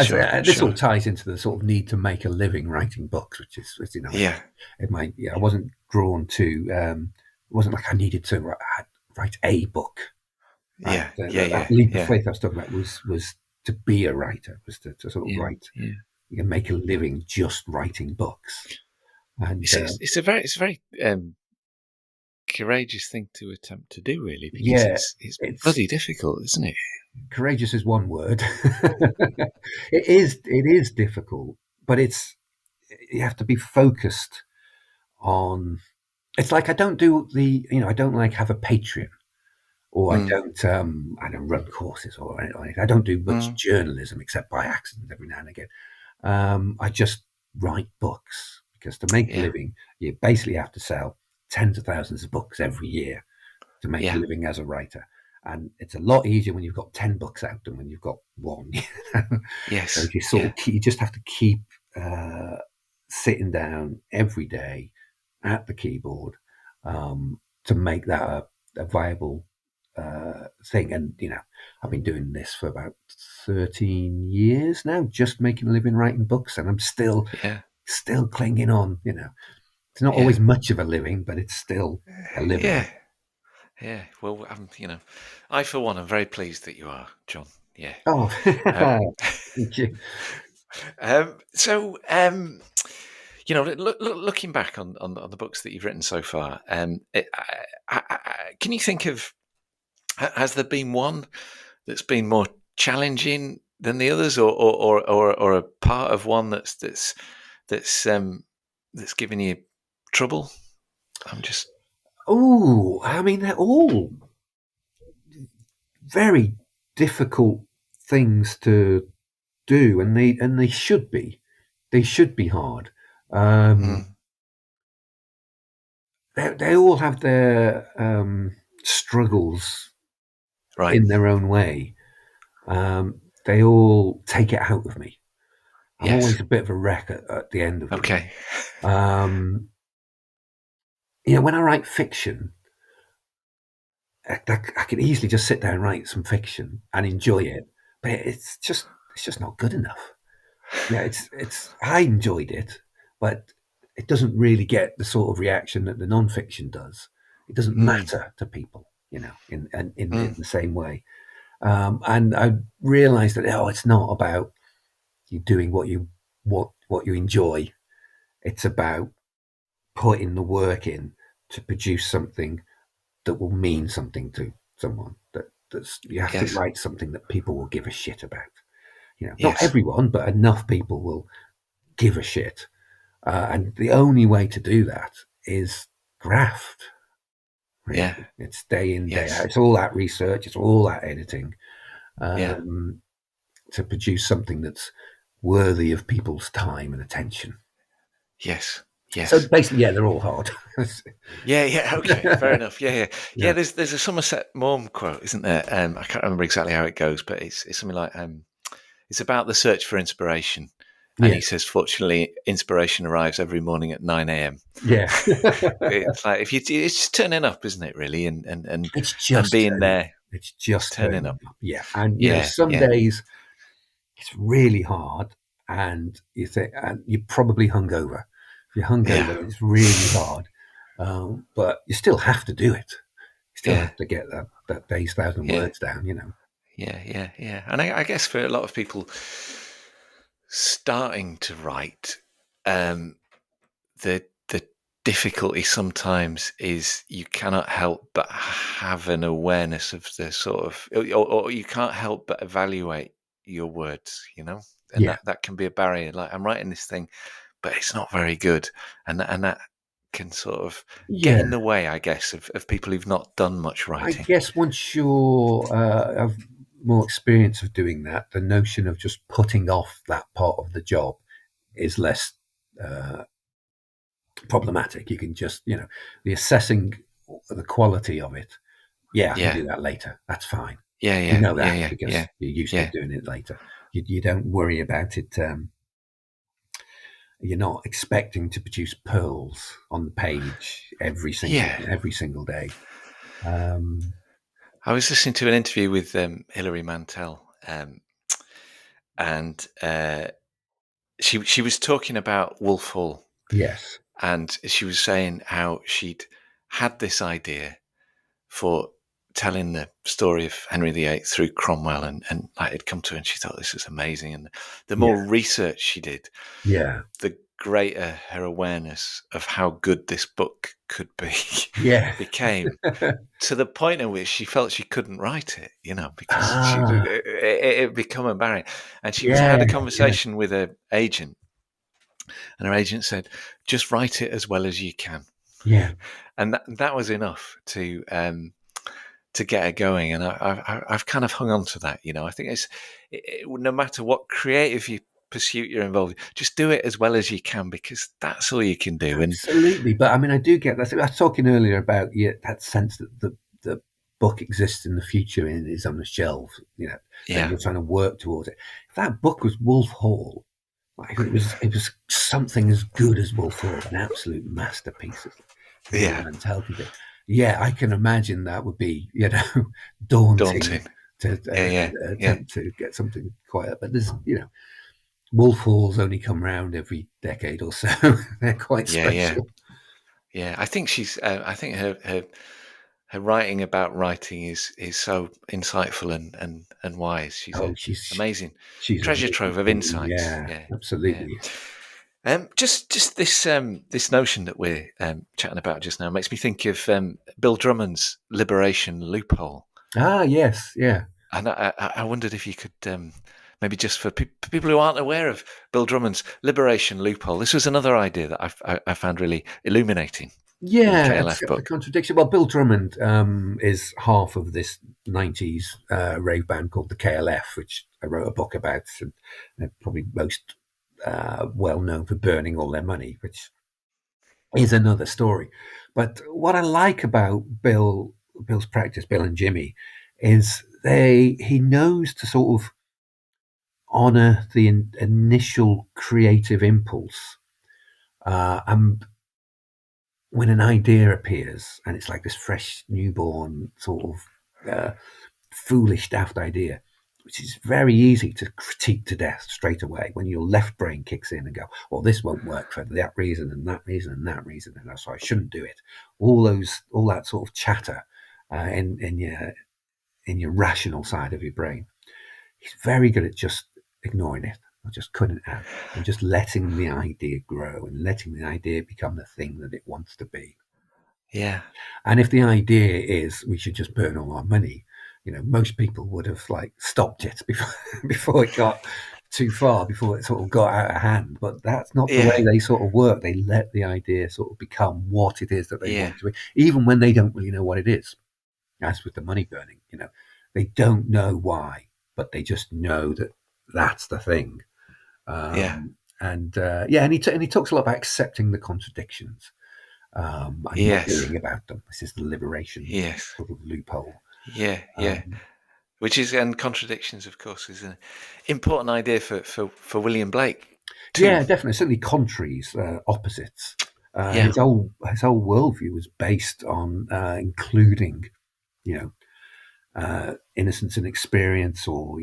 sure, This all sure. ties into the sort of need to make a living writing books, which is, Yeah, I wasn't drawn to. It wasn't like I needed to write a book. Right, yeah, yeah, that yeah, leap of yeah, faith I was talking about was to be a writer, was to sort of yeah, write. yeah. You can make a living just writing books, and It's a very courageous thing to attempt to do, really, because yeah, it's it's bloody difficult, isn't it? courageous is one word. It is difficult, but you have to be focused on. It's like I don't like have a Patreon, or Mm, I don't run courses or anything. I don't do much mm, journalism except by accident every now and again. I just write books, because to make a yeah, living, you basically have to sell tens of thousands of books every year to make a yeah, living as a writer. And it's a lot easier when you've got 10 books out than when you've got one. So yes, you yeah, you just have to keep uh, sitting down every day at the keyboard, to make that a viable thing. And I've been doing this for about 13 years now, just making a living writing books, and I'm yeah, still clinging on. It's not yeah, always much of a living, but it's still a living. yeah, yeah. Well, I for one am very pleased that you are, John. Yeah. Oh, Um, thank you. so, looking back on the books that you've written so far, can you think of has there been one that's been more challenging than the others, or a part of one that's that's giving you trouble? I'm just Oh, I mean, they're all very difficult things to do, and they should be. They should be hard. Um, mm, they all have their struggles right. in their own way. They all take it out of me. I'm Yes. always a bit of a wreck at the end of them. Okay. when I write fiction, I can easily just sit down and write some fiction and enjoy it, but it's just not good enough. Yeah, it's I enjoyed it, but it doesn't really get the sort of reaction that the non-fiction does. It doesn't Mm, matter to people, in mm, the same way. And I realised that it's not about you doing what you enjoy. It's about putting the work in to produce something that will mean something to someone. That's you have to yes, write something that people will give a shit about. Not yes, everyone, but enough people will give a shit. And the only way to do that is graft. yeah, Really, it's day in day out. yes, It's all that research. It's all that editing yeah, um, to produce something that's worthy of people's time and attention. yes, So yes. basically, yeah, they're all hard. Yeah, yeah, okay, fair enough. Yeah, yeah, yeah. Yeah, There's a Somerset Maugham quote, isn't there? I can't remember exactly how it goes, but it's something like it's about the search for inspiration, and yeah, he says, "Fortunately, inspiration arrives every morning at 9 a.m." yeah. It's like if you, it's just turning up, isn't it? Really, It's and just being turning up. there, It's just just turning turning up. up. Yeah, and Yeah, some yeah, days it's really hard, and you think, and you're probably hungover. If you're yeah, hungover, it's really hard, but you still have to do it. You still yeah, have to get that day's thousand yeah, words down. yeah, yeah, yeah. And I guess for a lot of people starting to write, um, the difficulty sometimes is you cannot help but have an awareness of the sort of, or you can't help but evaluate your words, and Yeah, that can be a barrier. Like I'm writing this thing, but it's not very good, and that can sort of get yeah. in the way, I guess, of people who've not done much I writing. guess once you're have more experience of doing that, the notion of just putting off that part of the job is less uh, problematic. You can just, the assessing the quality of it. Yeah, I can Yeah, do that later. That's fine. yeah, You yeah, know yeah, that yeah, because yeah, you're used to yeah, doing it later. You don't worry about it. You're not expecting to produce pearls on the page yeah. every single day. Um, I was listening to an interview with Hilary Mantel, and she was talking about Wolf Hall, yes. and she was saying how she'd had this idea for telling the story of Henry VIII through Cromwell, and like it'd come to her, and she thought this was amazing. And the Yeah. more research she did, Yeah. the greater her awareness of how good this book could be Yeah. became, to the point at which she felt she couldn't write it, because Ah. it had become a barrier. And she Yeah. had a Yeah. conversation with her agent, and her agent said, "Just write it as well as you can," Yeah. and that was enough to get her going. And I've kind of hung on to that. I think no matter what creative pursuit you're involved in, just do it as well as you can, because that's all you can do. And Absolutely, but I mean, I do get that. I was talking earlier about that sense that the book exists in the future and is on the shelf. And yeah, you're trying to work towards it. If that book was Wolf Hall, like it was something as good as Wolf Hall, an absolute masterpiece, as Hilary yeah, Mantel can do. Yeah, I can imagine that would be daunting daunting. to Yeah, yeah, yeah, attempt to get something quiet. But there's Wolf Halls only come round every decade or so. They're quite yeah, yeah. special. Yeah, I think she's. I think her writing about writing is so insightful and wise. She's Oh, a amazing she's treasure amazing. trove of insights. Yeah, Yeah, yeah. absolutely. Just this notion that we're chatting about just now makes me think of Bill Drummond's liberation loophole, Ah, yes, yeah. and I wondered if you could. Maybe just for people who aren't aware of Bill Drummond's liberation loophole, this was another idea that I found really illuminating in the Yeah, it's KLF got the book. contradiction. Well, Bill Drummond is half of this 90s rave band called the KLF, which I wrote a book about, and they're probably most well known for burning all their money, which is another story. But what I like about Bill's practice, Bill and Jimmy, is he knows to sort of honor the initial creative impulse and when an idea appears and it's like this fresh, newborn sort of foolish, daft idea, which is very easy to critique to death straight away when your left brain kicks in and go, well, this won't work for that reason and that reason and that reason, and so I shouldn't do it. All that sort of chatter in your rational side of your brain. He's very good at just ignoring it. I just couldn't have, and just letting the idea grow and letting the idea become the thing that it wants to be. Yeah. And if the idea is we should just burn all our money, most people would have stopped it before it got too far, before it sort of got out of hand. But that's not the Yeah. way they sort of work. They let the idea sort of become what it is that they Yeah. want to be, even when they don't really know what it is. As with the money burning, they don't know why, but they just know that that's the thing. Yeah. And he talks a lot about accepting the contradictions and not Yes. worrying about them. This is the liberation Yes. sort of loophole. Yeah. Yeah. Which is, and contradictions, of course, is an important idea for William Blake too. Yeah, definitely. Certainly contraries, opposites. Yeah. His whole worldview was based on including, innocence and experience, or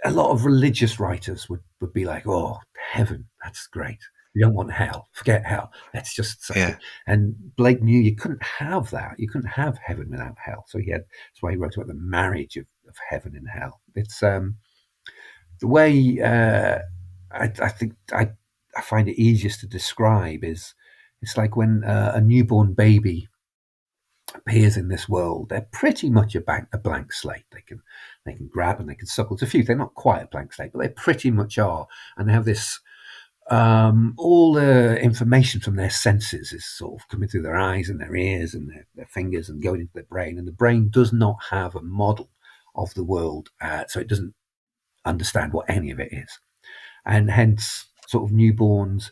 a lot of religious writers would be like, "Oh, heaven, that's great. We don't want hell. Forget hell. Let's just say." Yeah. And Blake knew you couldn't have that. You couldn't have heaven without hell. So that's why he wrote about the marriage of heaven and hell. It's the way I think I find it easiest to describe is it's like when a newborn baby appears in this world. They're pretty much a blank slate. They can grab and they can suckle. There's a few. They're not quite a blank slate, but they pretty much are. And they have this. All the information from their senses is sort of coming through their eyes and their ears and their fingers and going into their brain. And the brain does not have a model of the world, so it doesn't understand what any of it is. And hence, sort of newborns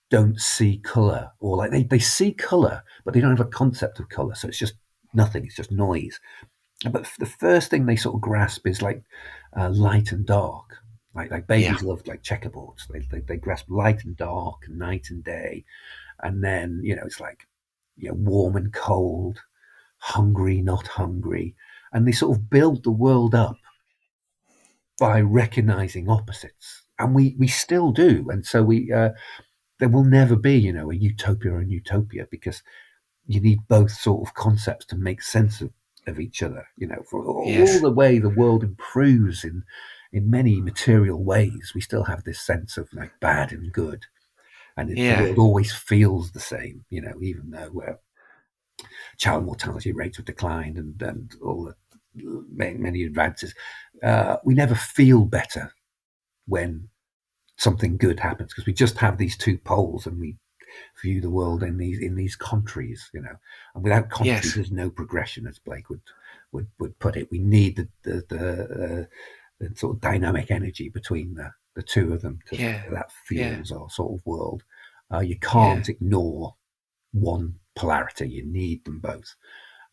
don't see color, or like they see color, but they don't have a concept of color. So it's just nothing. It's just noise. But the first thing they sort of grasp is like light and dark. Like babies love like checkerboards. They grasp light and dark, and night and day, and then it's like warm and cold, hungry, not hungry, and they sort of build the world up by recognizing opposites, and we still do, and so there will never be a utopia or a utopia, because you need both sort of concepts to make sense of each other. For all the way the world improves in many material ways, we still have this sense of like bad and good, and the world always feels the same. Even though child mortality rates have declined and all the many advances, we never feel better when something good happens, because we just have these two poles and we view the world in these contraries, and without contraries there's no progression, as Blake would put it. We need the sort of dynamic energy between the two of them to that fuels our sort of world. You can't ignore one polarity. You need them both.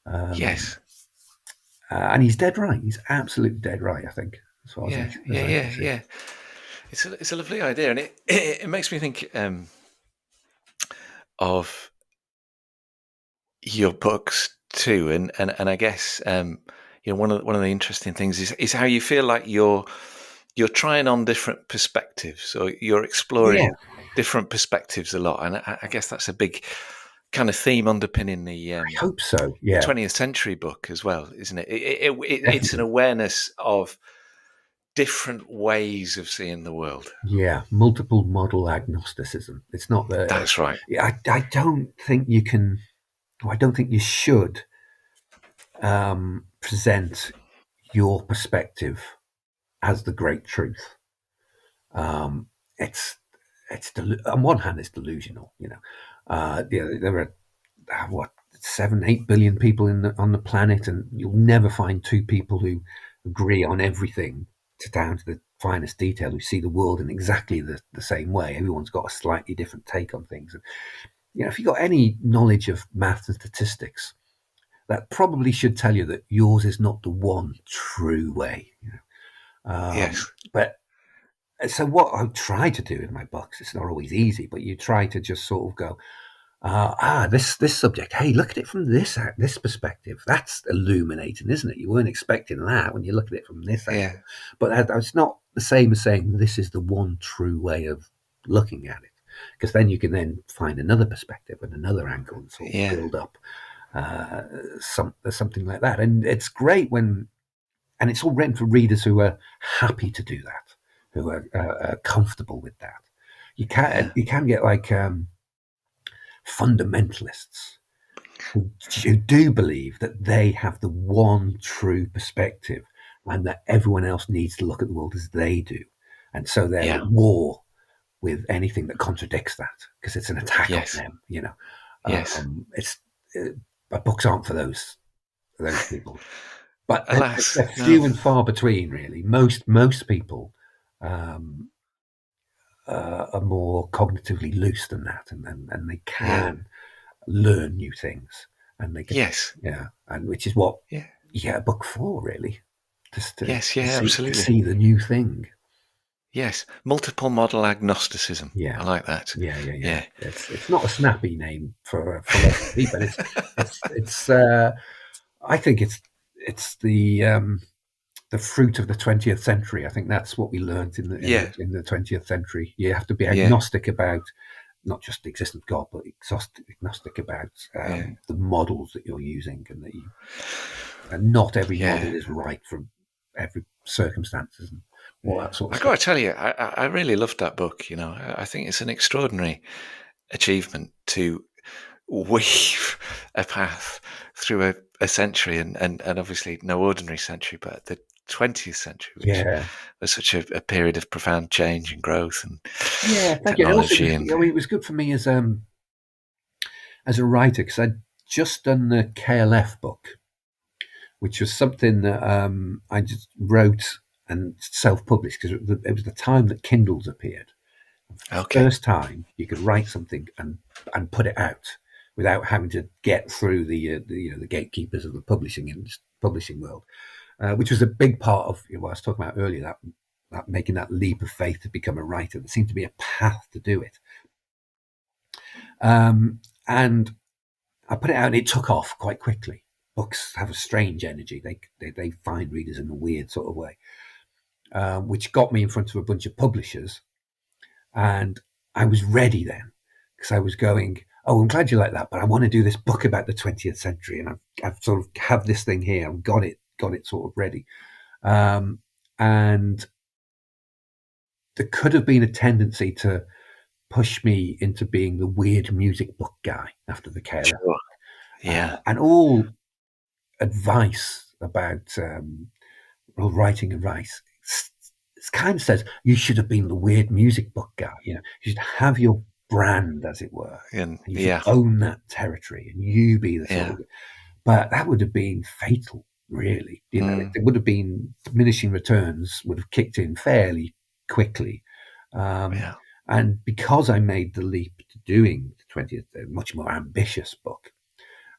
And he's dead right. He's absolutely dead right, I think, as far as I can see. Yeah. It's a lovely idea, and it makes me think of your books too, and I guess one of the interesting things is how you feel like you're trying on different perspectives, or you're exploring different perspectives a lot, and I guess that's a big kind of theme underpinning the I hope so. Yeah, 20th century book as well, isn't it? It's an awareness of different ways of seeing the world. Yeah, multiple model agnosticism. It's not that. That's right. I don't think you can. I don't think you should present your perspective as the great truth. It's on one hand, it's delusional. There are what 7-8 billion people on the planet, and you'll never find two people who agree on everything down to the finest detail, who see the world in exactly the same way. Everyone's got a slightly different take on things. And, if you've got any knowledge of maths and statistics, that probably should tell you that yours is not the one true way. But so what I try to do in my books, it's not always easy, but you try to just sort of go, this subject. Hey, look at it from this perspective. That's illuminating, isn't it? You weren't expecting that when you look at it from this Yeah. angle. But it's not the same as saying this is the one true way of looking at it, because then you can then find another perspective and another angle and sort of Yeah. build up something like that. And it's great and it's all written for readers who are happy to do that, who are comfortable with that. You can get like fundamentalists who do believe that they have the one true perspective and that everyone else needs to look at the world as they do. And so they're Yeah. at war with anything that contradicts that because it's an attack Yes. on them, you know. Yes. It's But books aren't for those people. But Alas, they're no. few and far between, really. Most people are more cognitively loose than that, and they Yeah. can learn new things, and they can, Yes. yeah, and which is what Yeah. you get a book for, really, just Yes. Yeah. to Absolutely. see the new thing. Yes. Multiple model agnosticism. Yeah, I like that. yeah. Yeah. It's not a snappy name for philosophy, but it's I think it's the fruit of the 20th century. I think that's what we learned Yeah. in the 20th century. You have to be Yeah. agnostic about not just the existence of God, but agnostic about Yeah. the models that you're using, and not every model Yeah. is right for every circumstances and all Yeah. that sort of I got stuff. to tell you, I really loved that book. You know, I think it's an extraordinary achievement to weave a path through a century and obviously no ordinary century, but the 20th century, which Yeah, was such a period of profound change and growth and yeah. Thank you. And also, technology and it was good for me as a writer because I'd just done the KLF book, which was something that I just wrote and self-published because it was the time that Kindles appeared. For the okay. first time, you could write something and put it out without having to get through the gatekeepers of the publishing world, which was a big part of what I was talking about earlier. That making that leap of faith to become a writer. There seemed to be a path to do it, and I put it out, and it took off quite quickly. Books have a strange energy; they find readers in a weird sort of way, which got me in front of a bunch of publishers. And I was ready then because I was going, oh, I'm glad you like that, but I want to do this book about the 20th century. And I've sort of have this thing here. I've got it sort of ready. And there could have been a tendency to push me into being the weird music book guy after the KLF. Sure. Yeah. And all advice about writing and rice it kind of says you should have been the weird music book guy. You should have your brand, as it were, And and you should yeah. own that territory, and you be the sort Yeah. of. But that would have been fatal, really. It would have been diminishing returns would have kicked in fairly quickly, Yeah. and because I made the leap to doing the 20th, a much more ambitious book.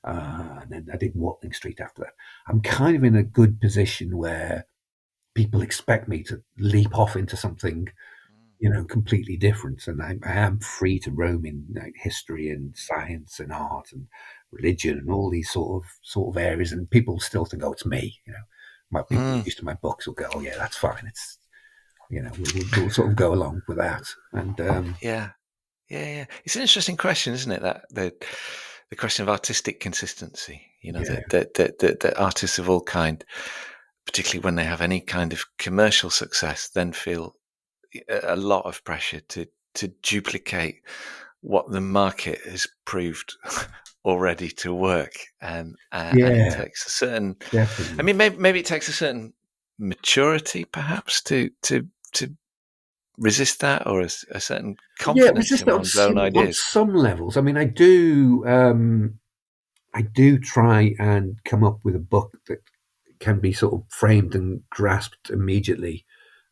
And then I did Watling Street after that. I'm kind of in a good position where people expect me to leap off into something, completely different, and I am free to roam in history and science and art and religion and all these sort of areas. And people still think, "Oh, it's me." My people used to my books will go, "Oh, yeah, that's fine. It's we'll sort of go along with that." And Yeah. Yeah. It's an interesting question, isn't it? That the question of artistic consistency. You know, yeah, that artists of all kind, particularly when they have any kind of commercial success, then feel a lot of pressure to duplicate what the market has proved already to work, and it yeah, takes a certain. I definitely. mean, maybe it takes a certain maturity, perhaps, to resist that, or a certain Yeah, it was confidence just in one's own on ideas. some levels. I mean, I do try and come up with a book that can be sort of framed and grasped immediately,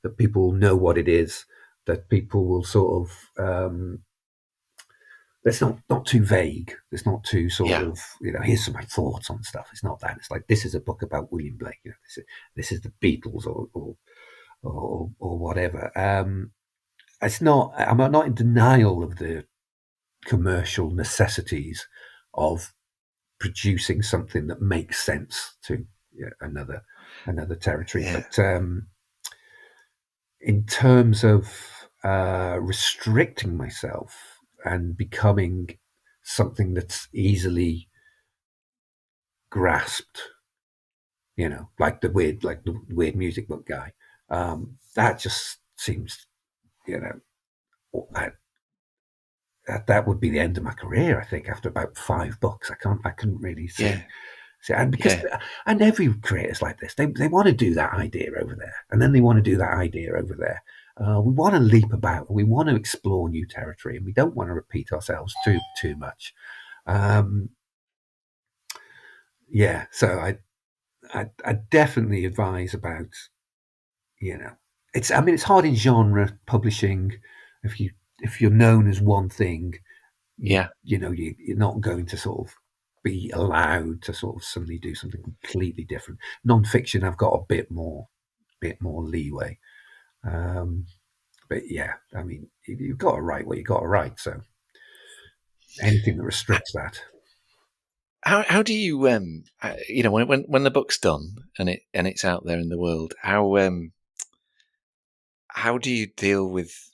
that people know what it is, that people will sort of it's not too vague. It's not too sort Yeah, of here's some of my thoughts on stuff. It's not that. It's like this is a book about William Blake. This is the Beatles or whatever. It's not. I'm not in denial of the commercial necessities of producing something that makes sense to another territory. Yeah. But in terms of restricting myself and becoming something that's easily grasped, like the weird music book guy, that just seems, that, that would be the end of my career. I think after about 5 books, I couldn't really see. Yeah. And because Yeah. and every creator's like this, they want to do that idea over there, and then they want to do that idea over there. We want to leap about, we want to explore new territory, and we don't want to repeat ourselves too much. Yeah, so I definitely advise about, it's hard in genre publishing if you're known as one thing. Yeah. You're not going to sort of be allowed to sort of suddenly do something completely different. Non-fiction, I've got a bit more leeway. But yeah, I mean, you've got to write what you got to write. So anything that restricts that. How do you when the book's done and it's out there in the world, how do you deal with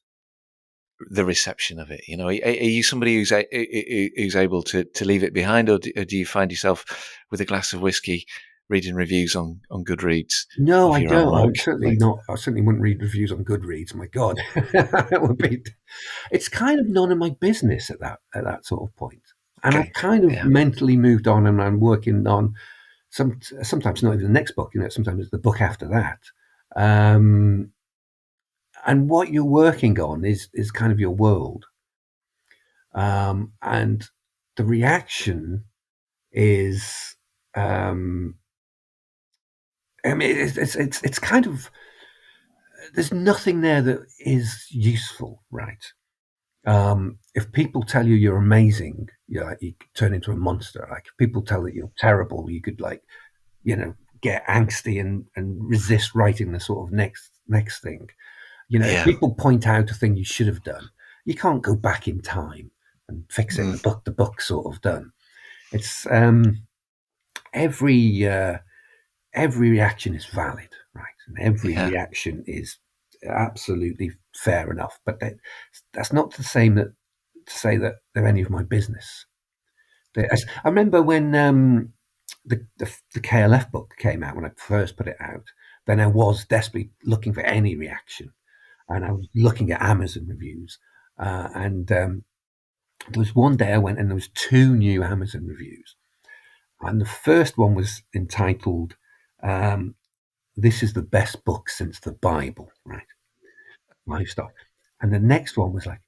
the reception of it? Are you somebody who's able to leave it behind, or do you find yourself with a glass of whiskey reading reviews on Goodreads No, of I your own don't. I work? would certainly not. I certainly wouldn't read reviews on Goodreads. My God, that would be. It's kind of none of my business at that sort of point. And I've Okay. kind of Yeah. mentally moved on, and I'm working on sometimes not even the next book. Sometimes it's the book after that. And what you're working on is kind of your world, and the reaction is. I mean, it's kind of, there's nothing there that is useful, right? If people tell you you're amazing, you could turn into a monster. Like if people tell that you're terrible, you could get angsty and resist writing the sort of next thing. If Yeah. people point out a thing you should have done, you can't go back in time and fix it. Mm. The book's sort of done. It's every reaction is valid, right? And every Yeah. reaction is absolutely fair enough. But that's not the same to say that they're any of my business. I remember when the KLF book came out, when I first put it out, then I was desperately looking for any reaction. And I was looking at Amazon reviews. And there was one day I went and there was 2 new Amazon reviews. And the first one was entitled, "This is the best book since the Bible," right? 5 star. And the next one was like,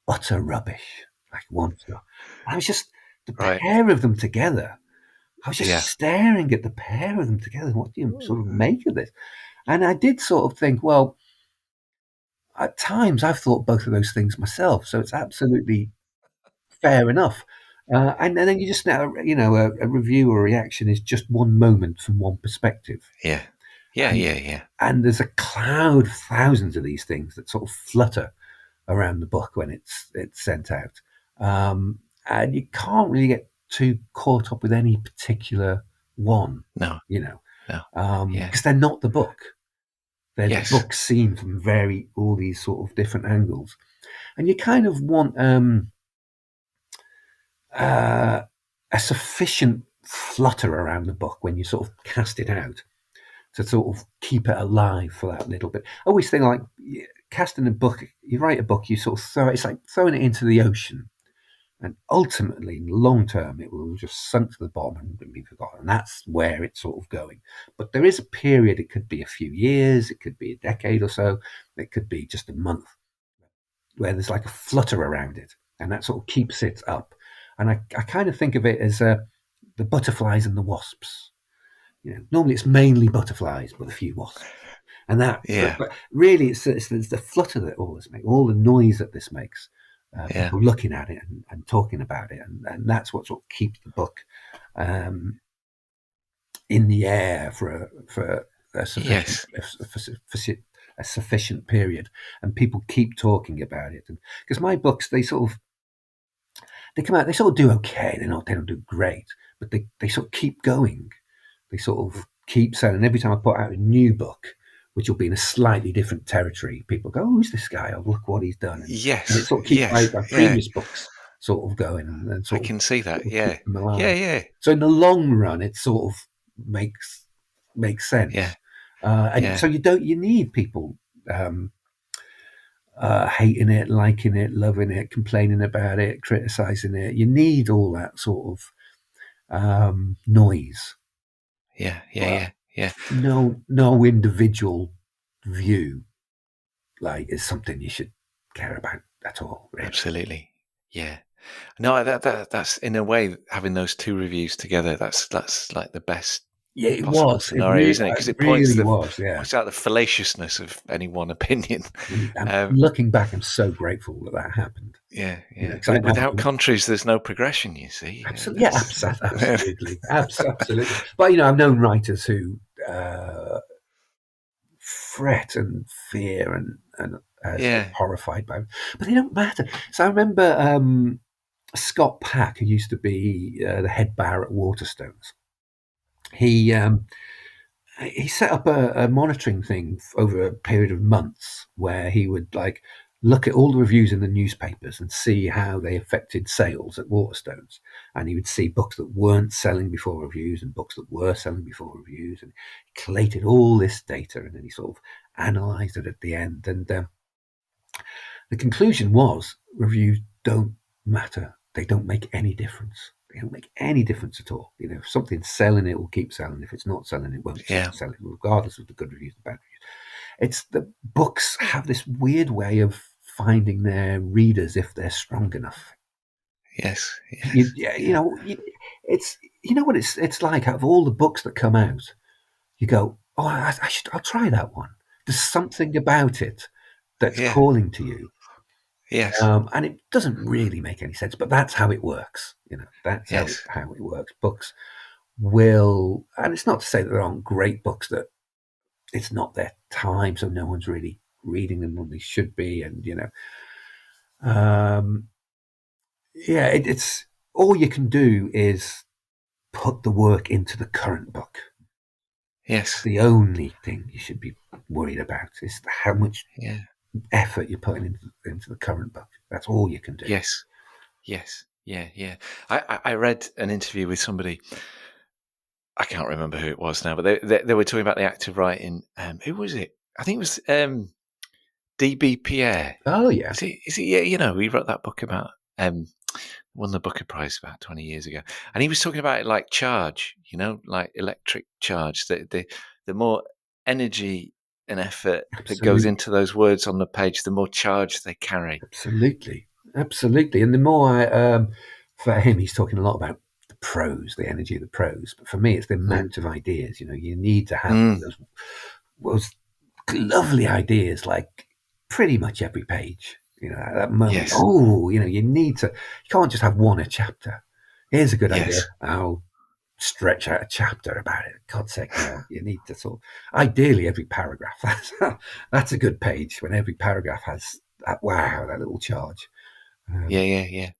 "Utter rubbish," like 1 star. I was just, the Right. pair of them together, I was just Yeah. staring at the pair of them together. What do you sort of make of this? And I did sort of think, well, at times I've thought both of those things myself, so it's absolutely fair enough. And then you just know, a review or a reaction is just one moment from one perspective. Yeah. Yeah. And, Yeah. Yeah. and there's a cloud of thousands of these things that sort of flutter around the book when it's sent out. And you can't really get too caught up with any particular one, No. because No. Yeah. they're not the book. They're the Yes. book seen from all these sort of different angles. And you kind of want a sufficient flutter around the book when you sort of cast it out to sort of keep it alive for that little bit. I always think like casting a book, you write a book, you sort of it's like throwing it into the ocean. And ultimately, in the long term, it will just sunk to the bottom and be forgotten. And that's where it's sort of going. But there is a period, it could be a few years, it could be a decade or so, it could be just a month, where there's like a flutter around it. And that sort of keeps it up. And I kind of think of it as the butterflies and the wasps. Normally it's mainly butterflies, but a few wasps. And Yeah. but really, it's the flutter that all this makes, all the noise that this makes. Yeah. People looking at it and talking about it, and that's what sort of keeps the book in the air for a sufficient Yes. a sufficient period, and people keep talking about it. And because my books, they sort of they come out, they sort of do okay. They don't do great, but they sort of keep going. They sort of keep selling. Every time I put out a new book, which will be in a slightly different territory, people go, "Oh, who's this guy? Oh, look what he's done," and it Yes, sort of keeps my yes, yeah. previous books sort of going and I sort can see that. of keep Yeah, them yeah, alive. yeah, So in the long run, it sort of makes yeah, sense. And yeah. so you need people um, hating it, liking it, loving it, complaining about it, criticizing it. You need all that sort of noise, Yeah, yeah, but yeah, yeah, no individual view like is something you should care about at all, really. absolutely. Yeah. No, that's in a way having those two reviews together. That's like the best Yeah, it possible was. scenario, isn't it? Because It it really was. Yeah. points out the fallaciousness of any one opinion. And Um, looking back, I'm so grateful that that happened. yeah, You know, yeah. 'cause I Without often, contraries, there's no progression. You see, absolutely, yeah, that's absolutely, absolutely. But I've known writers who fret and fear and sort of yeah, horrified by them, but they don't matter. So I remember Scott Pack, who used to be the head bar at Waterstones. He he set up a monitoring thing over a period of months where he would like look at all the reviews in the newspapers and see how they affected sales at Waterstones. And he would see books that weren't selling before reviews and books that were selling before reviews. And he collated all this data and then he sort of analysed it at the end. And the conclusion was reviews don't matter. They don't make any difference. They don't make any difference at all. You know, if something's selling, it will keep selling. If it's not selling, it won't keep yeah, selling, regardless of the good reviews, the bad reviews. It's the books have this weird way of finding their readers if they're strong enough. yes, You, yes, you yeah, know, it's what it's like. Out of all the books that come out, you go, "Oh, I'll try that one." There's something about it that's yeah, calling to you. yes, And it doesn't really make any sense, but that's how it works. You know, that's yes, how it works. Books will, and it's not to say that there aren't great books that it's not their time, so no one's really reading them when they should be. And um, yeah, it's all you can do is put the work into the current book. That's yes, the only thing you should be worried about is how much yeah, effort you're putting into the current book. That's all you can do. yes, yes, yeah, yeah. I read an interview with somebody. I can't remember who it was now, but they were talking about the active writing. Who was it? I think it was D.B. Pierre. Oh yeah, Is it? Is it? Yeah, he wrote that book about won the Booker Prize about 20 years ago, and he was talking about it like charge. Like electric charge. The more energy and effort that goes absolutely. into those words on the page, the more charge they carry. Absolutely, absolutely. And the more for him, he's talking a lot about the prose, the energy of the prose. But for me, it's the Mm. amount of ideas. You need to have Mm. those lovely ideas, like pretty much every page. At that moment, Yes, oh, you need to. You can't just have one a chapter. Here's a good idea. yes, I'll stretch out a chapter about it. God's sake, no. You need to sort of, ideally every paragraph. That's a good page when every paragraph has that little charge. yeah, Um, yeah,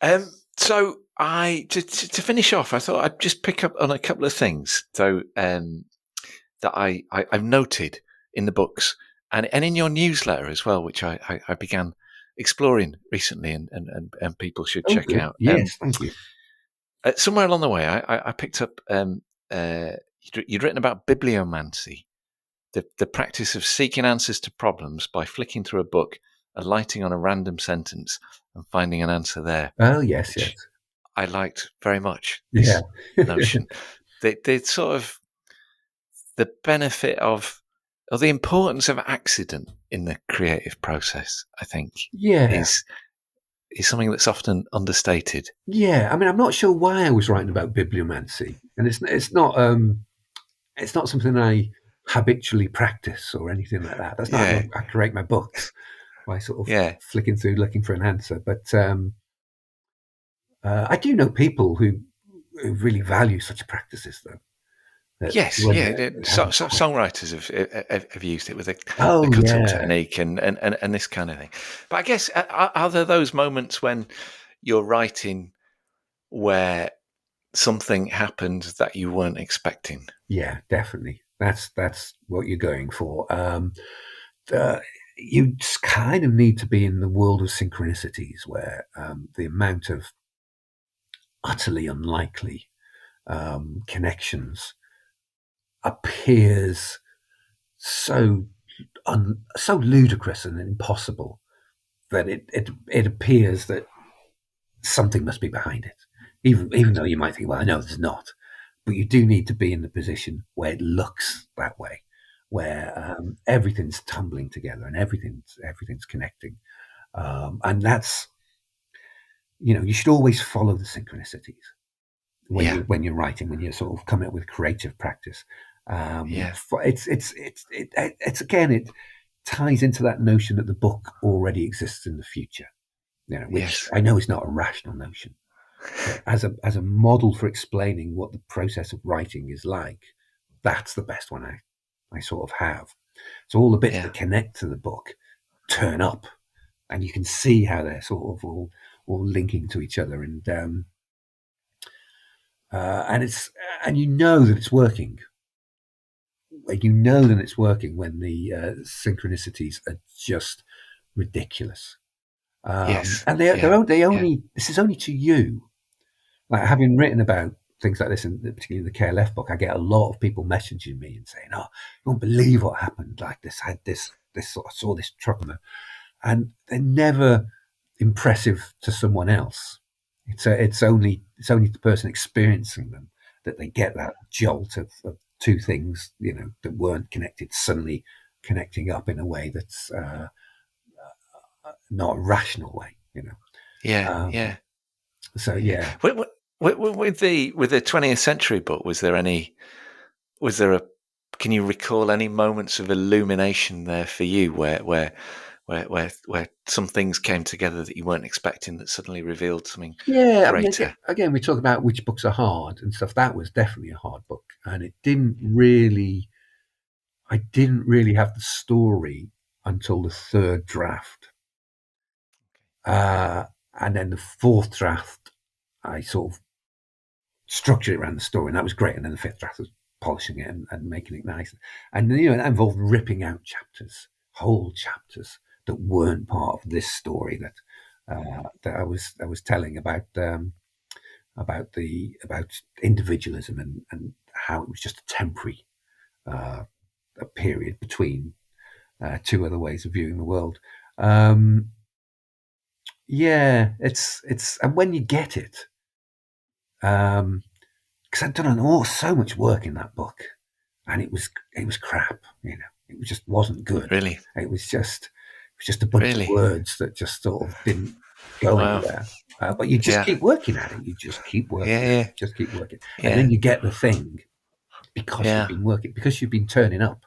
yeah. So to finish off, I thought I'd just pick up on a couple of things. So that I've noted in the books and in your newsletter as well, which I began exploring recently, and people should oh, check good. out. Yes, thank you. Somewhere along the way, I picked up you'd written about bibliomancy, the practice of seeking answers to problems by flicking through a book, alighting on a random sentence, and finding an answer there, Oh, yes, yes. which I liked very much. Yeah. This notion, they sort of the benefit of or the importance of accident in the creative process, I think, Yeah. is something that's often understated. Yeah. I mean, I'm not sure why I was writing about bibliomancy. And it's not something I habitually practice or anything like that. That's not how Yeah, I create my books, by sort of yeah, flicking through looking for an answer. But I do know people who really value such practices, though. That yes, when yeah. they have a Songwriters have used it with the oh cut up yeah, technique and this kind of thing. But I guess are there those moments when you're writing where something happened that you weren't expecting. Yeah, definitely. That's what you're going for. Uh, you just kind of need to be in the world of synchronicities where the amount of utterly unlikely connections appears so so ludicrous and impossible that it appears that something must be behind it. Even though you might think, well, I know there's not, but you do need to be in the position where it looks that way, where everything's tumbling together and everything's connecting, and that's, you should always follow the synchronicities Yeah. when you're writing, when you're sort of coming up with creative practice. Yeah. It's again, it ties into that notion that the book already exists in the future, which Yes. I know is not a rational notion. But as a model for explaining what the process of writing is like, that's the best one I sort of have. So all the bits Yeah. that connect to the book turn up, and you can see how they're sort of all linking to each other, and you know that it's working. You know that it's working when the synchronicities are just ridiculous, Yes. and Yeah. they Yeah. only this is only to you. Like, having written about things like this, and particularly the KLF book, I get a lot of people messaging me and saying, "Oh, you won't believe what happened! Like this, I had this sort of saw this truck on the," and they're never impressive to someone else. It's only the person experiencing them that they get that jolt of two things, that weren't connected, suddenly connecting up in a way that's not a rational way. Yeah. Um, Yeah. so Yeah. yeah. With the 20th century book, was there a can you recall any moments of illumination there for you where some things came together that you weren't expecting that suddenly revealed something Yeah, I mean, greater? again, we talk about which books are hard and stuff. That was definitely a hard book, and it didn't really. I didn't really have the story until the third draft, and then the fourth draft, I sort of structured it around the story, and that was great. And then the fifth draft was polishing it and making it nice, and that involved ripping out whole chapters that weren't part of this story that I was telling about. About individualism and how it was just a temporary a period between two other ways of viewing the world. Yeah, it's and when you get it, because I'd done so much work in that book, and it was crap. It just wasn't good. Really, It was just a bunch of really. words that just sort of didn't go Wow. anywhere. But you just Yeah. keep working at it. You just keep working at Yeah. it. Just keep working, and Yeah. then you get the thing because you've Yeah. been working, because you've been turning up,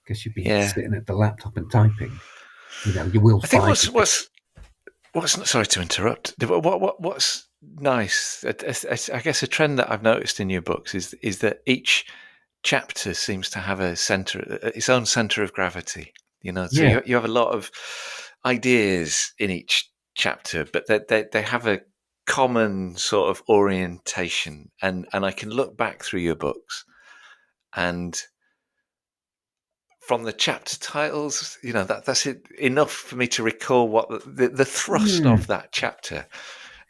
because you've been Yeah. sitting at the laptop and typing. You will I think find the what's sorry to interrupt. What's nice? I guess a trend that I've noticed in your books is that each chapter seems to have its own center of gravity. So yeah, you have a lot of ideas in each chapter, but they have a common sort of orientation, and I can look back through your books, and from the chapter titles, that's enough for me to recall what the thrust hmm. of that chapter.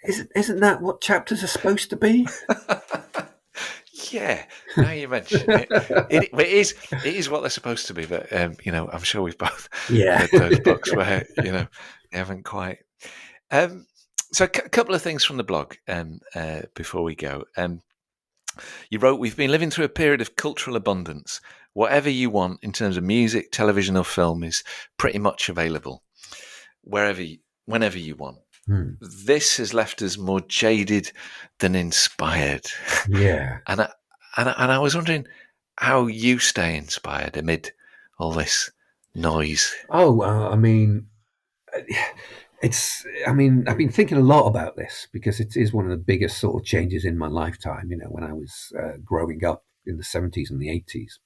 Isn't that what chapters are supposed to be? Yeah, now you mention it is what they're supposed to be, but I'm sure we've both Yeah. read those books where they haven't quite. Um, so a couple of things from the blog before we go. You wrote, "We've been living through a period of cultural abundance. Whatever you want in terms of music, television, or film is pretty much available whenever you want. Hmm. This has left us more jaded than inspired." Yeah. and I was wondering how you stay inspired amid all this noise. Oh, I mean, I mean, I've been thinking a lot about this because it is one of the biggest sort of changes in my lifetime. When I was growing up in the 70s and the 80s,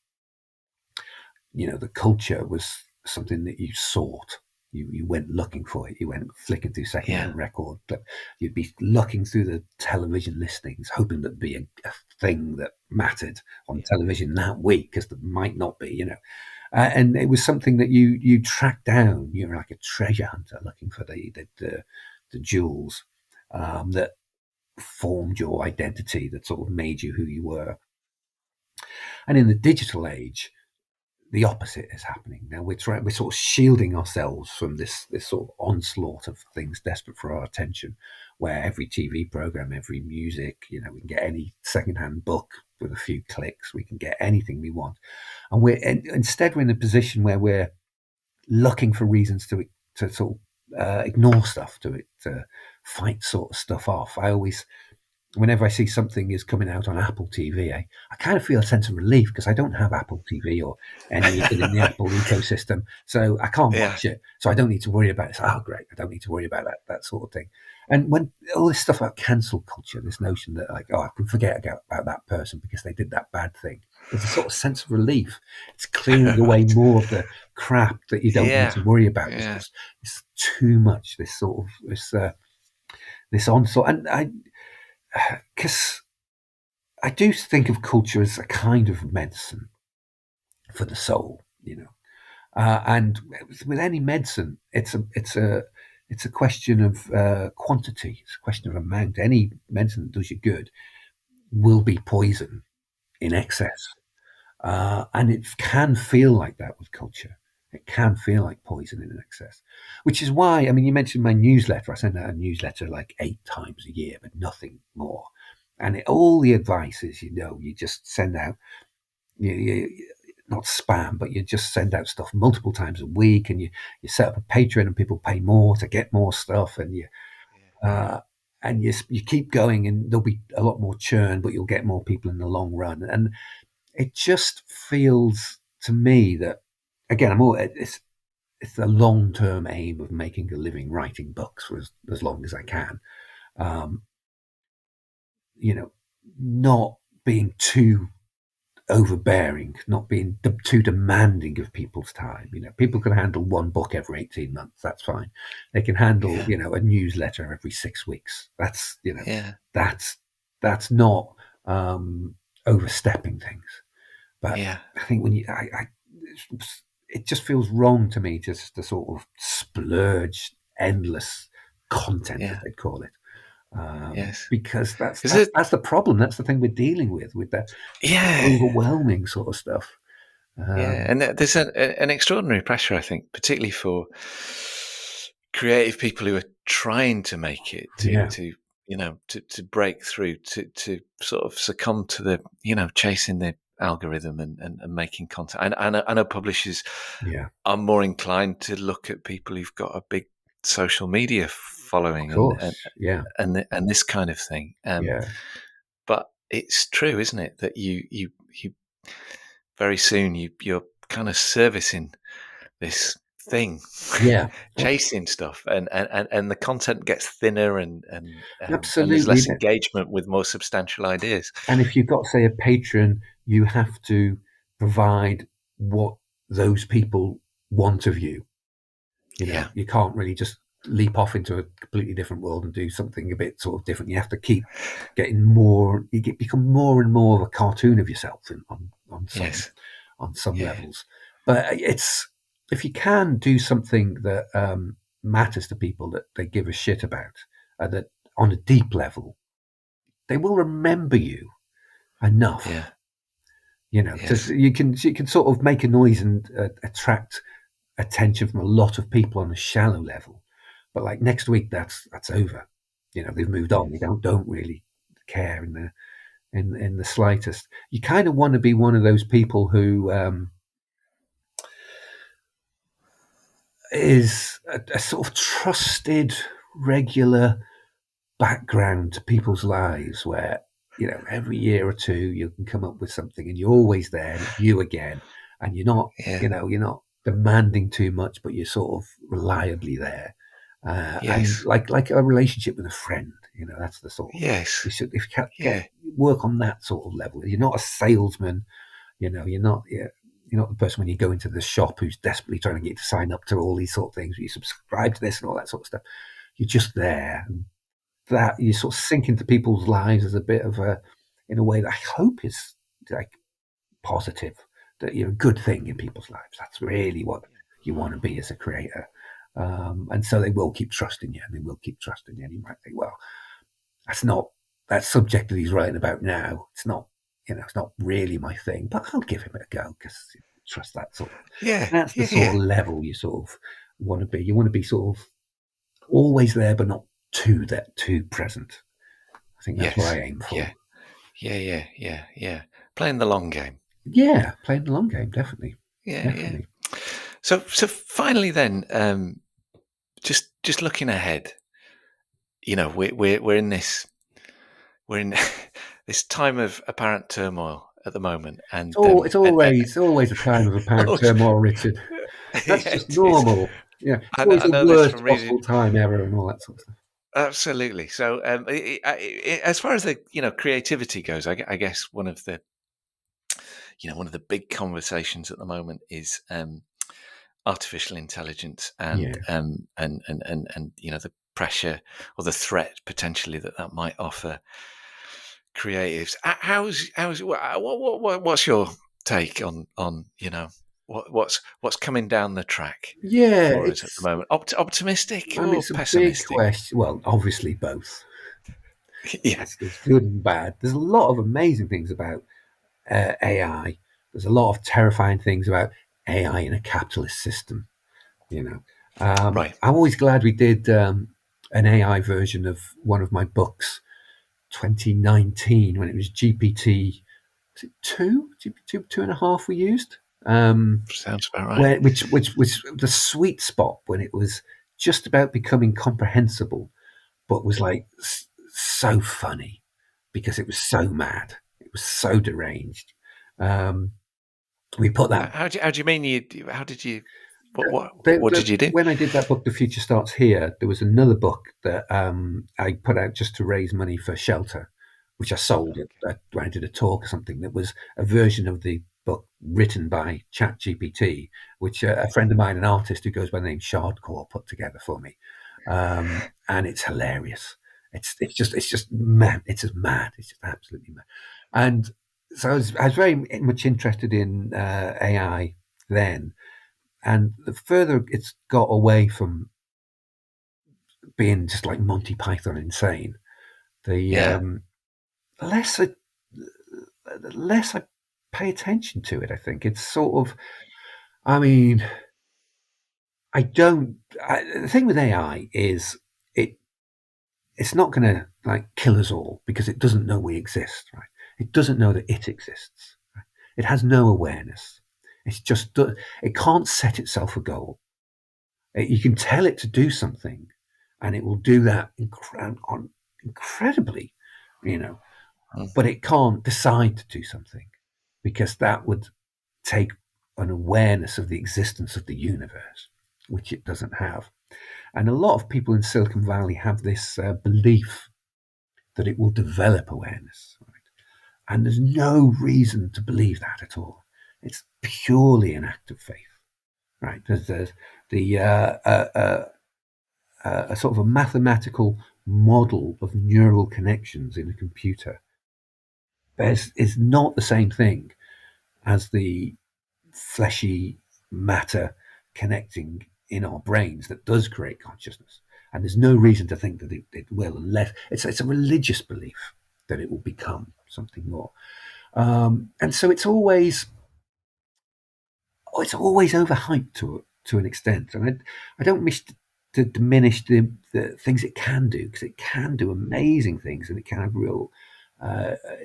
the culture was something that you sought. You went looking for it. You went flicking through secondhand Yeah. record. But you'd be looking through the television listings, hoping there'd be a thing that mattered on television that week, because there might not be, and it was something that you tracked down. You were like a treasure hunter looking for the jewels that formed your identity, that sort of made you who you were. And in the digital age, the opposite is happening. Now we're sort of shielding ourselves from this sort of onslaught of things desperate for our attention, where every TV program, every music, we can get any secondhand book with a few clicks. We can get anything we want, and instead we're in a position where we're looking for reasons to sort of ignore stuff, to fight sort of stuff off. Whenever I see something is coming out on Apple TV, I kind of feel a sense of relief, because I don't have Apple TV or anything in the Apple ecosystem, so I can't watch it. So I don't need to worry about it. Oh, great! I don't need to worry about that sort of thing. And when all this stuff about cancel culture, this notion that I can forget about that person because they did that bad thing, there's a sort of sense of relief. It's clearing away more of the crap that you don't need to worry about. Yeah. It's too much. This sort of this onslaught, and because I do think of culture as a kind of medicine for the soul, and with any medicine, it's a question of quantity. It's a question of amount. Any medicine that does you good will be poison in excess, and it can feel like that with culture. It can feel like poison in excess, which is why, you mentioned my newsletter. I send out a newsletter like 8 times a year, but nothing more. And all the advice is, you just send out, not spam, but you just send out stuff multiple times a week, and you set up a Patreon, and people pay more to get more stuff, and you keep going, and there'll be a lot more churn, but you'll get more people in the long run. And it just feels to me that, again, it's the long-term aim of making a living writing books for as long as I can. Not being too overbearing, not being too demanding of people's time. People can handle one book every 18 months. That's fine. They can handle, a newsletter every 6 weeks. That's, that's not overstepping things. But I think when it just feels wrong to me just to sort of splurge endless content, as they'd call it. Because that's the problem. That's the thing we're dealing with that overwhelming sort of stuff. And there's an extraordinary pressure, I think, particularly for creative people who are trying to make it, to break through, to sort of succumb to the, chasing the algorithm and making content. And I know publishers are more inclined to look at people who've got a big social media following and this kind of thing. But it's true, isn't it, that you very soon you're kind of servicing this thing, chasing stuff, and the content gets thinner, and there's less engagement with more substantial ideas. And if you've got, say, a patron, you have to provide what those people want of you. You can't really just leap off into a completely different world and do something a bit sort of different. You have to keep getting more. Become more and more of a cartoon of yourself on some levels. But if you can do something that matters to people, that they give a shit about, that on a deep level, they will remember you enough. You can sort of make a noise and attract attention from a lot of people on a shallow level. But like next week, that's over. They've moved on. They don't really care in the slightest. You kind of want to be one of those people who is a sort of trusted, regular background to people's lives, where every year or two you can come up with something, and you're always there, and it's you again, and you're not you're not demanding too much, but you're sort of reliably there. And like a relationship with a friend, that's the sort of, if you can work on that sort of level. You're not a salesman, you're not, you're not the person when you go into the shop who's desperately trying to get you to sign up to all these sort of things. You subscribe to this and all that sort of stuff. You're just there. And that you sort of sink into people's lives as a bit of a, in a way that I hope is like positive, that you're a good thing in people's lives. That's really what you want to be as a creator. And so they will keep trusting you, and they will keep trusting you. And you might think, well, that's not that subject that he's writing about now. It's not, it's not really my thing, but I'll give him a go because trust that sort of. Yeah, That's the yeah, sort yeah. of level you sort of want to be. You want to be sort of always there, but not too present. I think that's what Yes. I aim for. Yeah. Yeah, yeah, yeah, yeah. Playing the long game. Yeah, playing the long game, definitely. Yeah, yeah. Definitely. So finally, then, just looking ahead, we're in this time of apparent turmoil at the moment, and It's always a time of apparent oh, turmoil, Richard. That's yeah, just it is. normal. Yeah, it's I, always I the know this worst from possible reading. time ever, and all that sort of stuff. Absolutely. So, as far as the creativity goes, I guess one of the big conversations at the moment is artificial intelligence and Yeah. the pressure or the threat potentially that might offer creatives. What's your take on what's coming down the track Yeah, for us at the moment? Optimistic or it's a big pessimistic? question. Well, obviously both. Yeah, It's good and bad. There's a lot of amazing things about AI. There's a lot of terrifying things about AI in a capitalist system. You know, right. I'm always glad we did an AI version of one of my books, 2019, when it was GPT. Was it two? GPT 2.5 we used. Sounds about right. Where which was the sweet spot when it was just about becoming comprehensible, but was like so funny because it was so mad, it was so deranged. Um, we put that. How do you mean how did you what did you do? When I did that book, The Future Starts Here, there was another book that I put out just to raise money for shelter, which I sold when I did a talk or something. That was a version of the book written by ChatGPT, which a friend of mine, an artist who goes by the name Shardcore, put together for me, and it's hilarious. It's just mad. It's just mad. It's just absolutely mad. And so I was very much interested in AI then, and the further it's got away from being just like Monty Python insane, the Yeah. less I, less I pay attention to it. I think it's sort of. I mean, I don't. The thing with AI is it. It's not going to like kill us all because it doesn't know we exist. Right? It doesn't know that it exists. Right? It has no awareness. It's just. It can't set itself a goal. You can tell it to do something, and it will do that incredibly, you know. Mm. But it can't decide to do something because that would take an awareness of the existence of the universe, which it doesn't have. And a lot of people in Silicon Valley have this belief that it will develop awareness, right? And there's no reason to believe that at all. It's purely an act of faith, right? There's the a sort of a mathematical model of neural connections in a computer is not the same thing as the fleshy matter connecting in our brains that does create consciousness. And there's no reason to think that it will, unless it's a religious belief that it will become something more. And so it's always overhyped to an extent. And I don't wish to diminish the things it can do, because it can do amazing things, and it can have real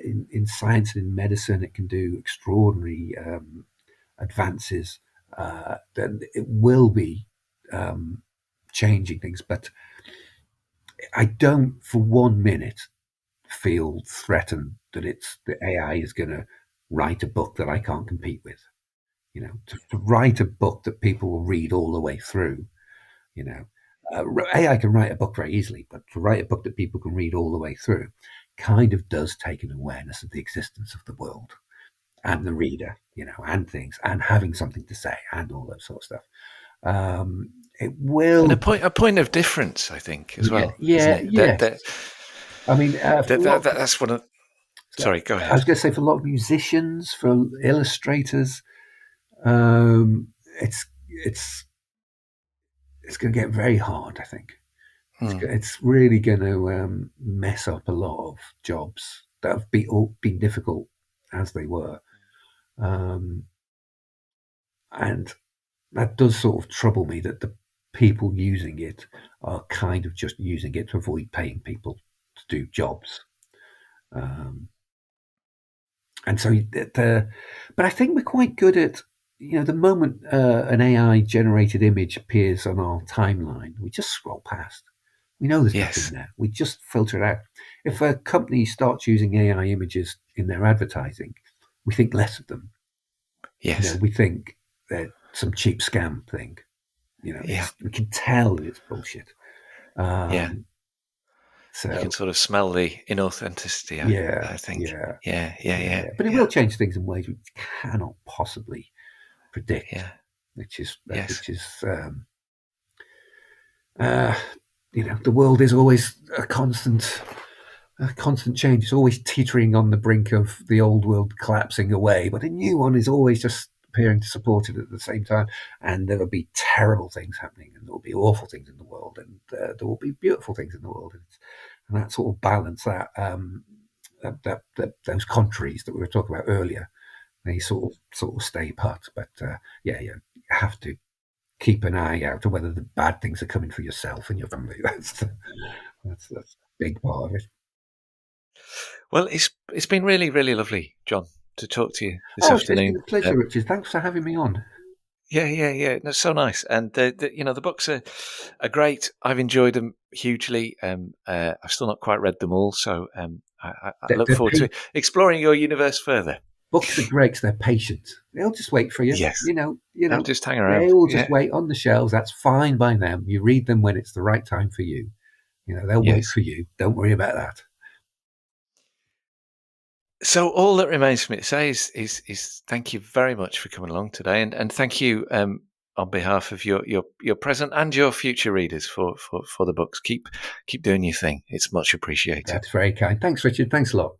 in science and in medicine. It can do extraordinary advances. Then it will be changing things, but I don't for 1 minute feel threatened that the AI is going to write a book that I can't compete with. To write a book that people will read all the way through. You know, AI can write a book very easily, but to write a book that people can read all the way through kind of does take an awareness of the existence of the world and the reader. and things, and having something to say, and all that sort of stuff. It will, and a point of difference, I think, as yeah, well, isn't yeah, it? yes. I mean, for a lot, That's one of. so Sorry, go I was ahead. going to say, for a lot of musicians, for illustrators, um, it's it's it's going to get very hard. I think Hmm. it's really going to mess up a lot of jobs that have been difficult as they were, um, and that does sort of trouble me that the people using it are kind of just using it to avoid paying people to do jobs. Um, and so, but I think we're quite good at, the moment an AI generated image appears on our timeline, we just scroll past. We know there's nothing Yes. there. We just filter it out. If a company starts using AI images in their advertising, we think less of them. Yes. We think they're some cheap scam thing. Yeah. We can tell that it's bullshit. Yeah. Um, You can so sort of smell the inauthenticity. yeah, I think. yeah, Yeah. Yeah. yeah. Yeah. But it Yeah. will change things in ways we cannot possibly predict, Yeah. which is Yes. which is uh, the world is always a constant change. It's always teetering on the brink of the old world collapsing away, but a new one is always just appearing to support it at the same time. And there will be terrible things happening, and there will be awful things in the world, and there will be beautiful things in the world, and that sort of balance, that those contraries that we were talking about earlier, they sort of stay put. But yeah, you have to keep an eye out to whether the bad things are coming for yourself and your family. That's a big part of it. Well, it's been really really lovely, John, to talk to you this Oh, it's been afternoon. a pleasure, Richard. Thanks for having me on. Yeah, yeah, yeah. That's so nice, and the books are great. I've enjoyed them hugely. I've still not quite read them all, so I They're, look they're forward to pa- exploring your universe further. Books are great 'cause they're patient. They'll just wait for you. Yes, I'll just hang They around. will just Yeah, wait on the shelves. That's fine by them. You read them when it's the right time for you. They'll wait yes. for you. Don't worry about that. So all that remains for me to say is thank you very much for coming along today, and thank you on behalf of your present and your future readers for the books. Keep doing your thing. It's much appreciated. That's very kind. Thanks, Richard. Thanks a lot.